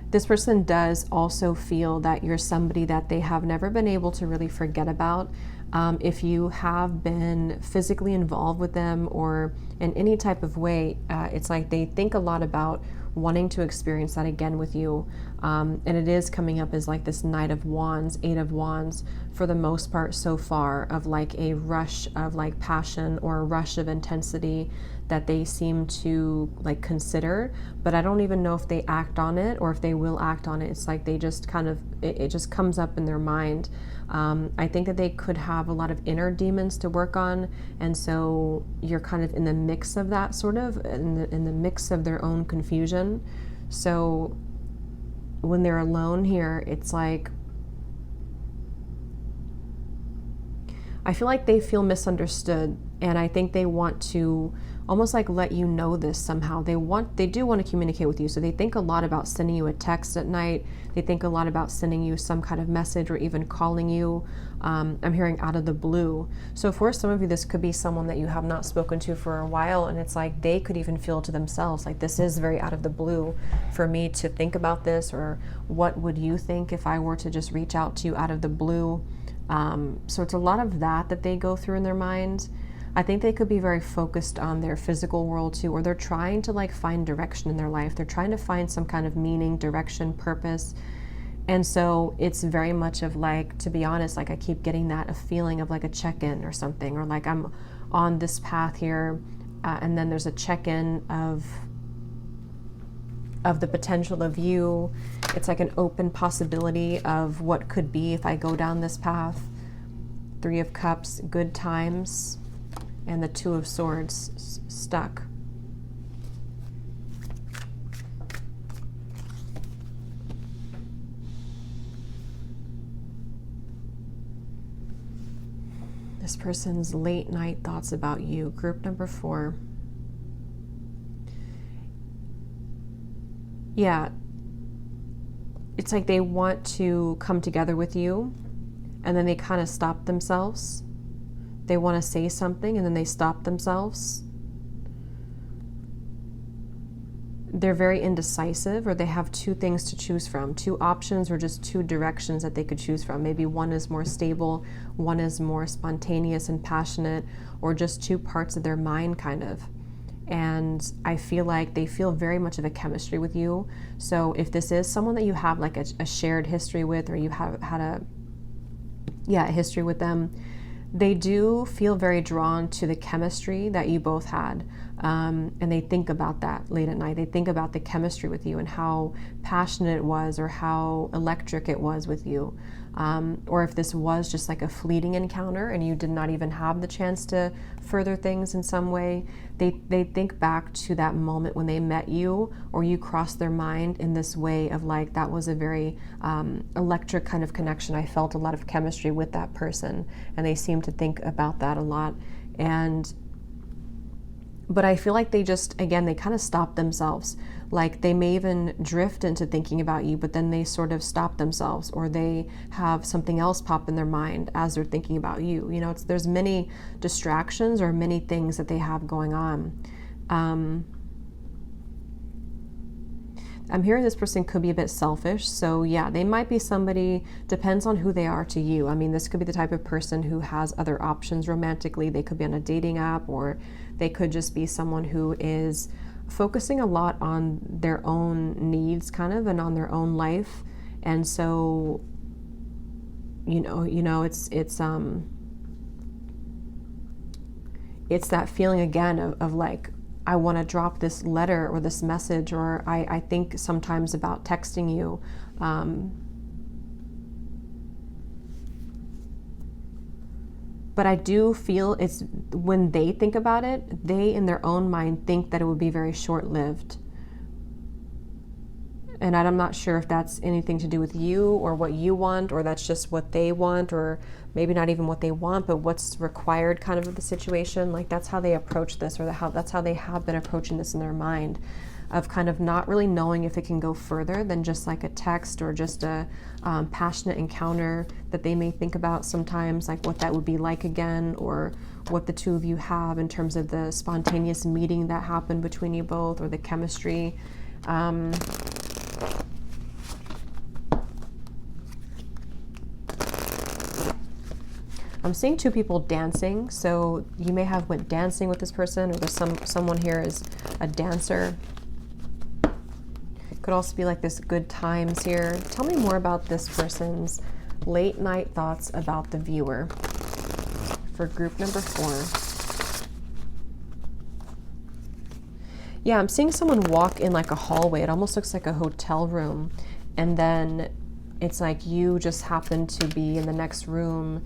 this person does also feel that you're somebody that they have never been able to really forget about. If you have been physically involved with them, or in any type of way, it's like they think a lot about wanting to experience that again with you. And it is coming up as like this Knight of Wands, 8 of Wands, for the most part so far, of like a rush of like passion, or a rush of intensity that they seem to like consider, but I don't even know if they act on it, or if they will act on it. It's like they just kind of, it just comes up in their mind. I think that they could have a lot of inner demons to work on, and so you're kind of in the mix of that, sort of in the mix of their own confusion. So when they're alone here, it's like I feel like they feel misunderstood, and I think they want to almost like let you know this somehow. They do want to communicate with you, so they think a lot about sending you a text at night. They think a lot about sending you some kind of message, or even calling you. I'm hearing out of the blue. So for some of you, this could be someone that you have not spoken to for a while, and it's like they could even feel to themselves like, this is very out of the blue for me to think about this, or what would you think if I were to just reach out to you out of the blue? So it's a lot of that they go through in their minds. I think they could be very focused on their physical world too, or they're trying to like find direction in their life. They're trying to find some kind of meaning, direction, purpose. And so it's very much of like, to be honest, like I keep getting that, a feeling of like a check-in or something, or like I'm on this path here, and then there's a check-in of the potential of you. It's like an open possibility of what could be if I go down this path. 3 of Cups, good times, and the 2 of Swords, stuck. This person's late night thoughts about you, group number 4. Yeah, it's like they want to come together with you, and then they kind of stop themselves. They want to say something and then they stop themselves. They're very indecisive, or they have two things to choose from, two options or just two directions that they could choose from. Maybe one is more stable, one is more spontaneous and passionate, or just two parts of their mind kind of. And I feel like they feel very much of a chemistry with you. So if this is someone that you have like a shared history with, or you have had a history with them, they do feel very drawn to the chemistry that you both had. And they think about that late at night. They think about the chemistry with you and how passionate it was, or how electric it was with you. Or if this was just like a fleeting encounter and you did not even have the chance to further things in some way, they think back to that moment when they met you, or you crossed their mind in this way of like, that was a very electric kind of connection. I felt a lot of chemistry with that person, and they seem to think about that a lot. But I feel like they just, again, they kind of stop themselves. Like they may even drift into thinking about you, but then they sort of stop themselves, or they have something else pop in their mind as they're thinking about you. You know, there's many distractions or many things that they have going on. I'm hearing this person could be a bit selfish. So yeah, they might be somebody, depends on who they are to you. I mean, this could be the type of person who has other options romantically. They could be on a dating app, or they could just be someone who is focusing a lot on their own needs kind of, and on their own life. And so, you know, it's that feeling again of like, I want to drop this letter or this message, or I think sometimes about texting you. But I do feel it's when they think about it, they in their own mind think that it would be very short-lived. And I'm not sure if that's anything to do with you or what you want, or that's just what they want, or maybe not even what they want, but what's required kind of the situation. Like that's how they approach this, or that's how they have been approaching this in their mind, of kind of not really knowing if it can go further than just like a text, or just a passionate encounter that they may think about sometimes, like what that would be like again, or what the two of you have in terms of the spontaneous meeting that happened between you both, or the chemistry. I'm seeing two people dancing, so you may have went dancing with this person, or there's someone here is a dancer. Could also be like this good times here. Tell me more about this person's late night thoughts about the viewer for group number 4. Yeah, I'm seeing someone walk in like a hallway. It almost looks like a hotel room, and then it's like you just happen to be in the next room.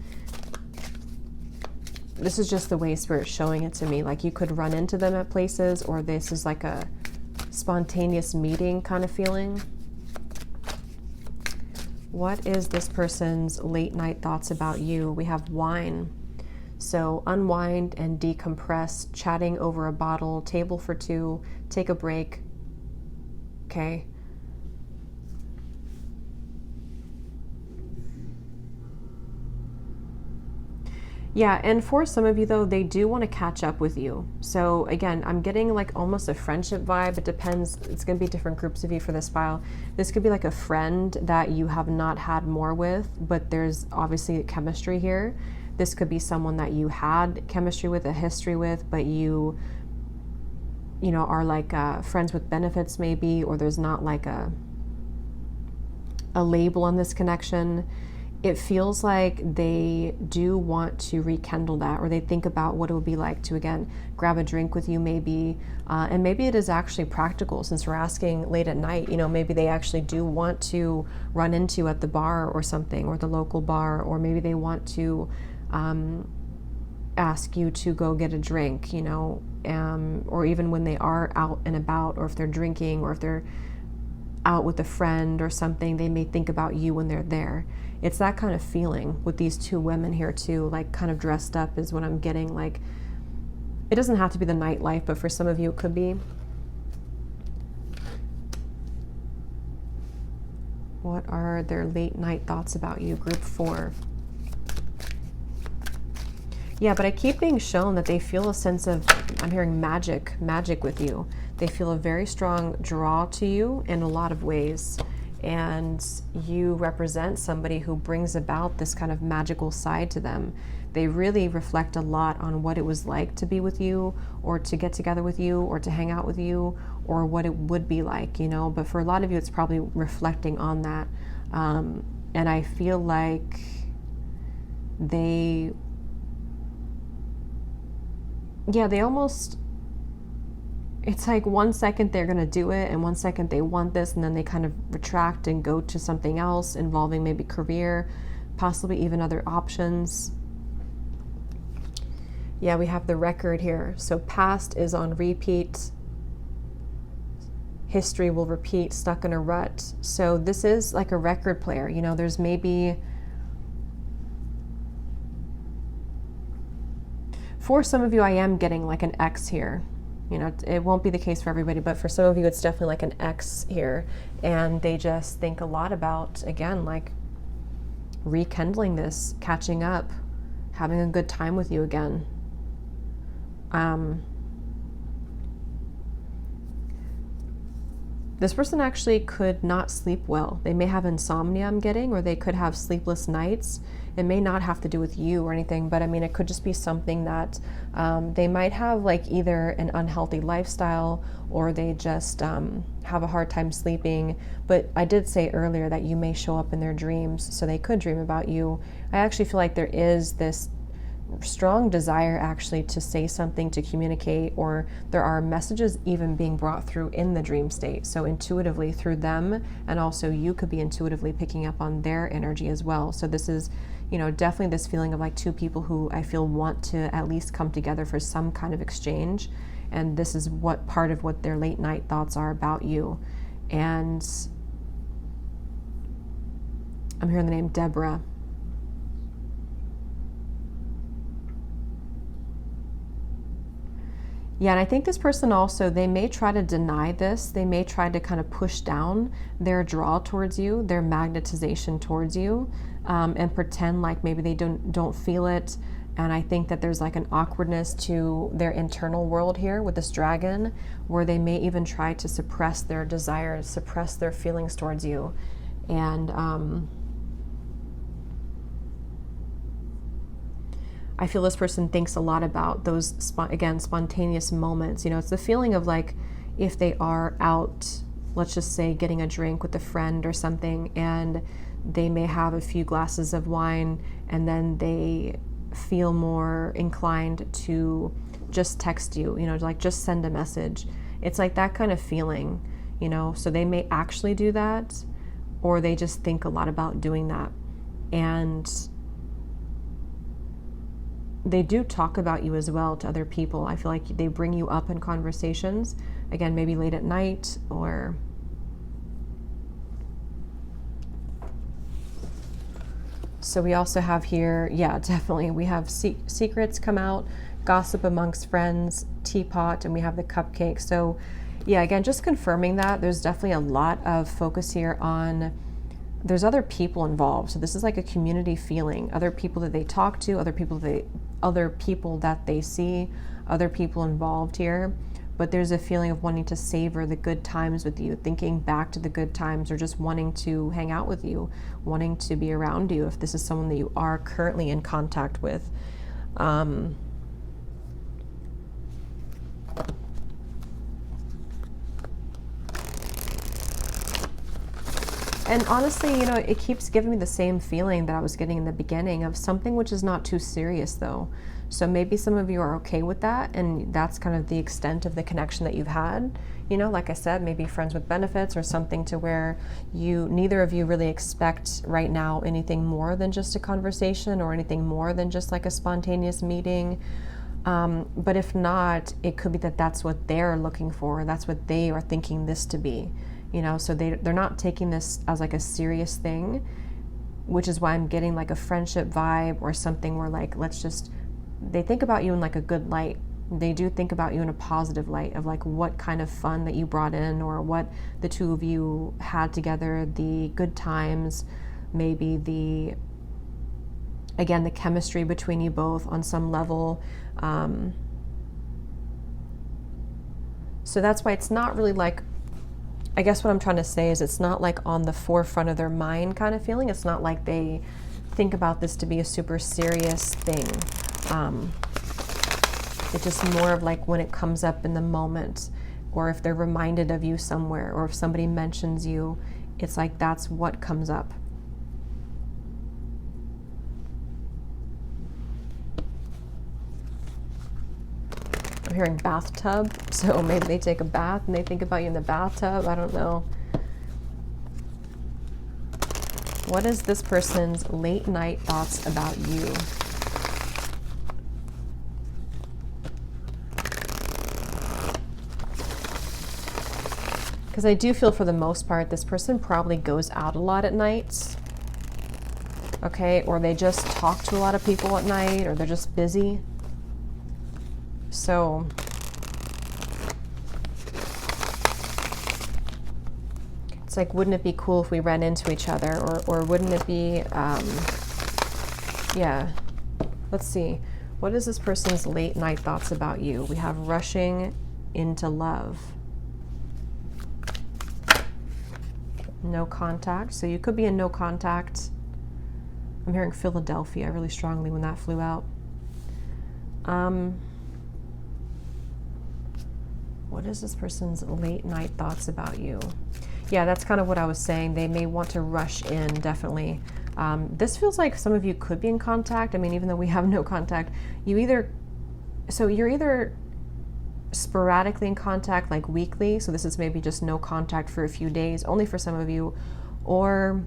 This is just the way Spirit's showing it to me. Like you could run into them at places, or this is like a spontaneous meeting kind of feeling. What is this person's late night thoughts about you? We have wine. So unwind and decompress, chatting over a bottle, table for two, take a break. Okay. Yeah, and for some of you though, they do want to catch up with you. So again, I'm getting like almost a friendship vibe. It depends. It's going to be different groups of you for this file. This could be like a friend that you have not had more with, but there's obviously chemistry here. This could be someone that you had chemistry with, a history with, but you know, are like friends with benefits maybe, or there's not like a label on this connection. It feels like they do want to rekindle that, or they think about what it would be like to, again, grab a drink with you maybe. And maybe it is actually practical, since we're asking late at night, you know, maybe they actually do want to run into you at the bar or something, or the local bar, or maybe they want to ask you to go get a drink, you know, or even when they are out and about, or if they're drinking, or if they're out with a friend or something, they may think about you when they're there. It's that kind of feeling with these two women here too, like kind of dressed up is what I'm getting. Like, it doesn't have to be the nightlife, but for some of you it could be. What are their late night thoughts about you? Group 4. Yeah, but I keep being shown that they feel a sense of, I'm hearing magic with you. They feel a very strong draw to you in a lot of ways. And you represent somebody who brings about this kind of magical side to them. They really reflect a lot on what it was like to be with you, or to get together with you, or to hang out with you, or what it would be like, you know. But for a lot of you, it's probably reflecting on that. And I feel like they almost, it's like 1 second they're going to do it, and 1 second they want this, and then they kind of retract and go to something else involving maybe career, possibly even other options. Yeah, we have the record here. So past is on repeat. History will repeat, stuck in a rut. So this is like a record player. You know, there's maybe, for some of you, I am getting like an X here. You know, it won't be the case for everybody, but for some of you, it's definitely like an X here. And they just think a lot about, again, like rekindling this, catching up, having a good time with you again. This person actually could not sleep well. They may have insomnia, I'm getting, or they could have sleepless nights. It may not have to do with you or anything, but I mean, it could just be something that they might have, like either an unhealthy lifestyle, or they just have a hard time sleeping. But I did say earlier that you may show up in their dreams, so they could dream about you. I actually feel like there is this strong desire actually to say something, to communicate, or there are messages even being brought through in the dream state. So intuitively through them, and also you could be intuitively picking up on their energy as well. So this is, you know, definitely this feeling of like two people who I feel want to at least come together for some kind of exchange. And this is what part of what their late night thoughts are about you. And I'm hearing the name Deborah. Yeah, and I think this person also, they may try to deny this. They may try to kind of push down their draw towards you, their magnetization towards you, and pretend like maybe they don't feel it. And I think that there's like an awkwardness to their internal world here with this dragon, where they may even try to suppress their desires, suppress their feelings towards you. And I feel this person thinks a lot about those, again, spontaneous moments. You know, it's the feeling of like, if they are out, let's just say getting a drink with a friend or something, and they may have a few glasses of wine, and then they feel more inclined to just text you, you know, like just send a message. It's like that kind of feeling, you know, so they may actually do that, or they just think a lot about doing that. And they do talk about you as well to other people. I feel like they bring you up in conversations, again, maybe late at night, or so we also have here, yeah, definitely, we have secrets come out, gossip amongst friends, teapot, and we have the cupcake. So yeah, again, just confirming that there's definitely a lot of focus here on, there's other people involved. So this is like a community feeling, other people that they talk to, other people that they see, other people involved here. But there's a feeling of wanting to savor the good times with you, thinking back to the good times, or just wanting to hang out with you, wanting to be around you if this is someone that you are currently in contact with. And honestly, you know, it keeps giving me the same feeling that I was getting in the beginning of something which is not too serious though. So maybe some of you are okay with that, and that's kind of the extent of the connection that you've had. You know, like I said, maybe friends with benefits, or something to where neither of you really expect right now anything more than just a conversation, or anything more than just like a spontaneous meeting. But if not, it could be that that's what they're looking for. That's what they are thinking this to be. You know, so they're not taking this as like a serious thing, which is why I'm getting like a friendship vibe, or something where like, they think about you in like a good light, They do think about you in a positive light of like what kind of fun that you brought in, or what the two of you had together, the good times, maybe the, again, the chemistry between you both on some level. So that's why it's not really like, I guess what I'm trying to say is it's not like on the forefront of their mind kind of feeling. It's not like they think about this to be a super serious thing. It's just more of like when it comes up in the moment, or if they're reminded of you somewhere, or if somebody mentions you, it's like that's what comes up. I'm hearing bathtub, so maybe they take a bath and they think about you in the bathtub. I don't know. What is this person's late night thoughts about you? Because I do feel for the most part, this person probably goes out a lot at night. Okay, or they just talk to a lot of people at night, or they're just busy. So it's like, wouldn't it be cool if we ran into each other? Or wouldn't it be, yeah, let's see. What is this person's late night thoughts about you? We have rushing into love. No contact. So you could be in no contact. I'm hearing Philadelphia really strongly when that flew out. What is this person's late night thoughts about you? Yeah, that's kind of what I was saying. They may want to rush in, definitely. This feels like some of you could be in contact. I mean, even though we have no contact, you're either sporadically in contact, like weekly, so this is maybe just no contact for a few days, only for some of you, or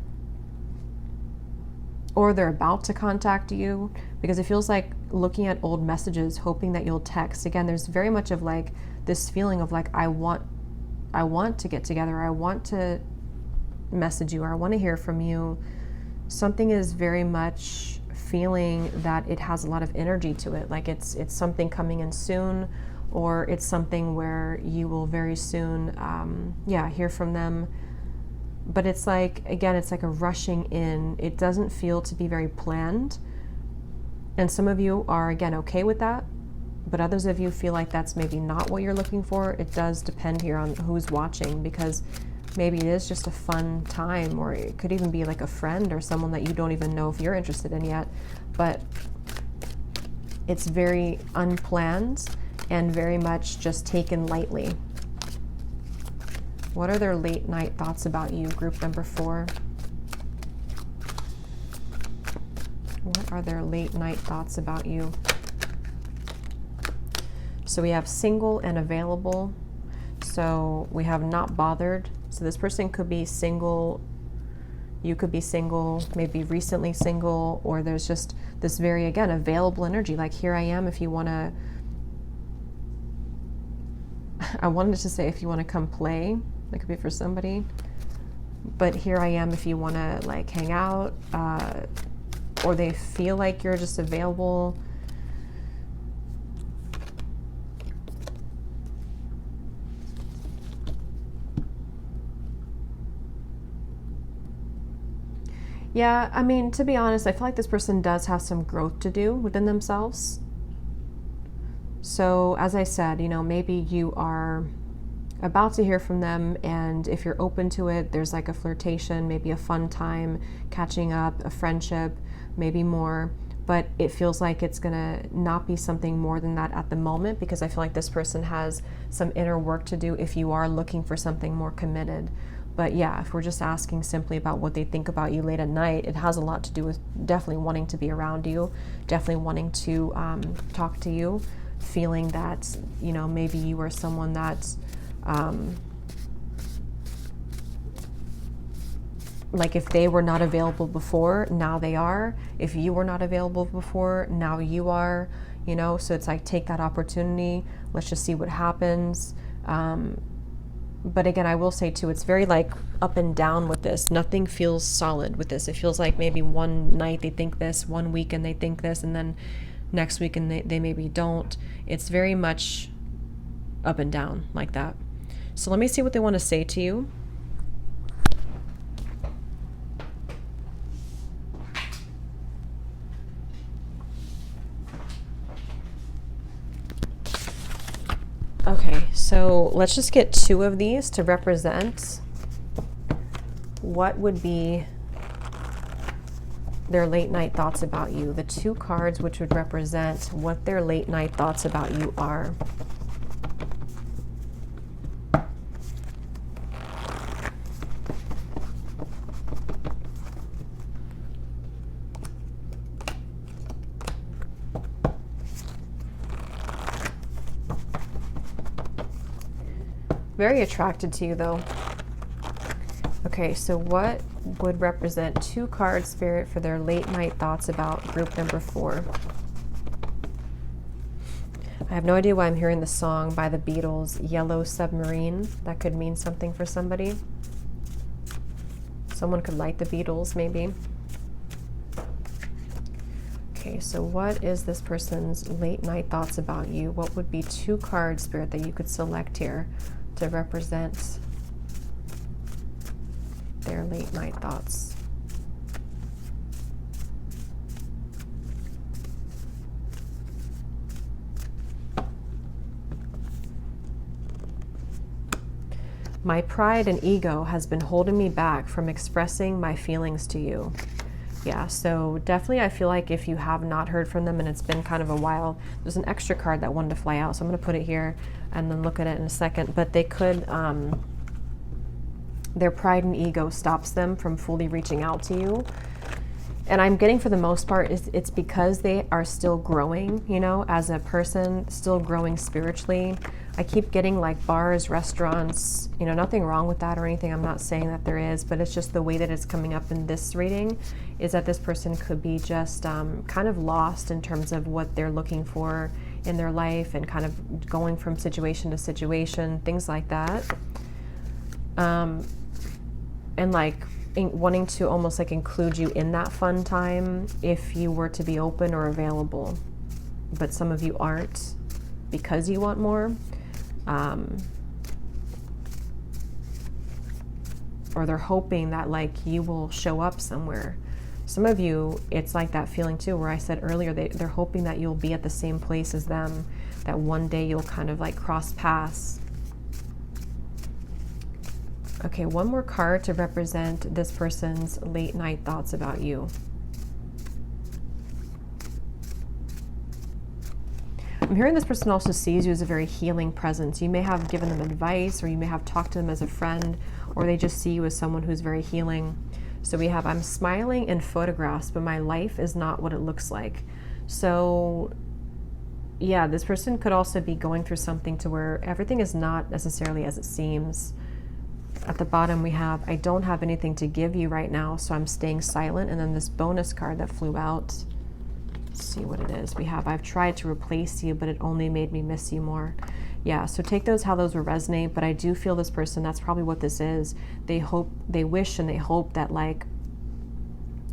they're about to contact you, because it feels like looking at old messages, hoping that you'll text. Again, there's very much of like this feeling of like, I want to get together, I want to message you, or I want to hear from you. Something is very much feeling that it has a lot of energy to it, like it's something coming in soon, or it's something where you will very soon, hear from them. But it's like, again, it's like a rushing in. It doesn't feel to be very planned. And some of you are, again, okay with that. But others of you feel like that's maybe not what you're looking for. It does depend here on who's watching, because maybe it is just a fun time, or it could even be like a friend or someone that you don't even know if you're interested in yet. But it's very unplanned and very much just taken lightly. What are their late night thoughts about you, group number 4? What are their late night thoughts about you? So we have single and available. So we have not bothered. So this person could be single, you could be single, maybe recently single, or there's just this very, again, available energy. Like, here I am if you want to, I wanted to say if you want to come play, that could be for somebody. But here I am if you want to like hang out, or they feel like you're just available. Yeah, I mean, to be honest, I feel like this person does have some growth to do within themselves. So as I said, maybe you are about to hear from them, and if you're open to it, there's like a flirtation, maybe a fun time, catching up, a friendship, maybe more, but it feels like it's gonna not be something more than that at the moment, because I feel like this person has some inner work to do if you are looking for something more committed. But yeah, if we're just asking simply about what they think about you late at night, it has a lot to do with definitely wanting to be around you, definitely wanting to talk to you, feeling that, maybe you are someone that's like, if they were not available before, now they are. If you were not available before, now you are, so it's like, take that opportunity. Let's just see what happens. But again, I will say too, it's very like up and down with this. Nothing feels solid with this. It feels like maybe one night they think this, one weekend they think this, and then next week and they maybe don't. It's very much up and down like that. So let me see what they want to say to you. Okay, so let's just get 2 of these to represent what would be their late night thoughts about you. The 2 cards which would represent what their late night thoughts about you are. Very attracted to you though. Okay, so what would represent 2 cards, Spirit, for their late night thoughts about group number 4? I have no idea why I'm hearing the song by the Beatles, Yellow Submarine. That could mean something for somebody. Someone could like the Beatles, maybe. Okay, so what is this person's late night thoughts about you? What would be 2 cards, Spirit, that you could select here to represent their late night thoughts? My pride and ego has been holding me back from expressing my feelings to you. Yeah, so definitely I feel like if you have not heard from them and it's been kind of a while, there's an extra card that wanted to fly out. So I'm going to put it here and then look at it in a second. But they could, their pride and ego stops them from fully reaching out to you. And I'm getting, for the most part, it's because they are still growing, you know, as a person, still growing spiritually. I keep getting like bars, restaurants, you know, nothing wrong with that or anything. I'm not saying that there is, but it's just the way that it's coming up in this reading is that this person could be just kind of lost in terms of what they're looking for in their life and kind of going from situation to situation, things like that. And like wanting to almost like include you in that fun time if you were to be open or available. But some of you aren't because you want more. Or they're hoping that like you will show up somewhere. Some of you, it's like that feeling too, where I said earlier, they're hoping that you'll be at the same place as them, that one day you'll kind of like cross paths. Okay, one more card to represent this person's late night thoughts about you. I'm hearing this person also sees you as a very healing presence. You may have given them advice, or you may have talked to them as a friend, or they just see you as someone who's very healing. So we have, I'm smiling in photographs, but my life is not what it looks like. So yeah, this person could also be going through something to where everything is not necessarily as it seems. At the bottom we have, I don't have anything to give you right now, so I'm staying silent. And then this bonus card that flew out. Let's see what it is. We have, I've tried to replace you, but it only made me miss you more. Yeah, so take those how those will resonate, but I do feel this person, that's probably what this is. They hope, they wish and they hope that like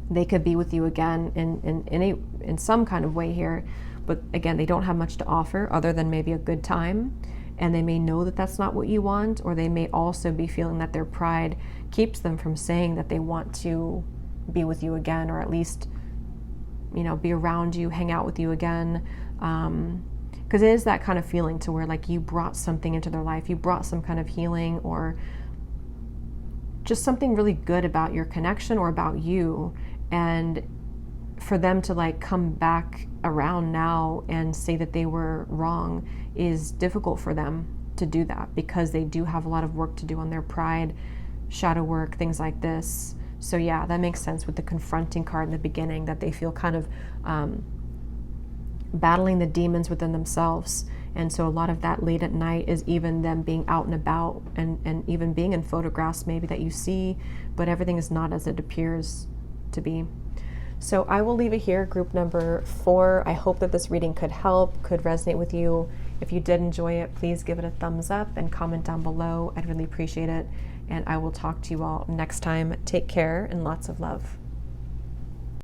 they could be with you again in some kind of way here. But again, they don't have much to offer other than maybe a good time. And they may know that that's not what you want, or they may also be feeling that their pride keeps them from saying that they want to be with you again, or at least, you know, be around you, hang out with you again. Because it is that kind of feeling to where like you brought something into their life, you brought some kind of healing or just something really good about your connection or about you. And for them to like come back around now and say that they were wrong is difficult for them to do that, because they do have a lot of work to do on their pride, shadow work, things like this. So yeah, that makes sense with the confronting card in the beginning, that they feel kind of battling the demons within themselves. And so a lot of that late at night is even them being out and about and even being in photographs maybe that you see, but everything is not as it appears to be. So I will leave it here, group number 4. I hope that this reading could help, could resonate with you. If you did enjoy it, please give it a thumbs up and comment down below. I'd really appreciate it. And I will talk to you all next time. Take care and lots of love.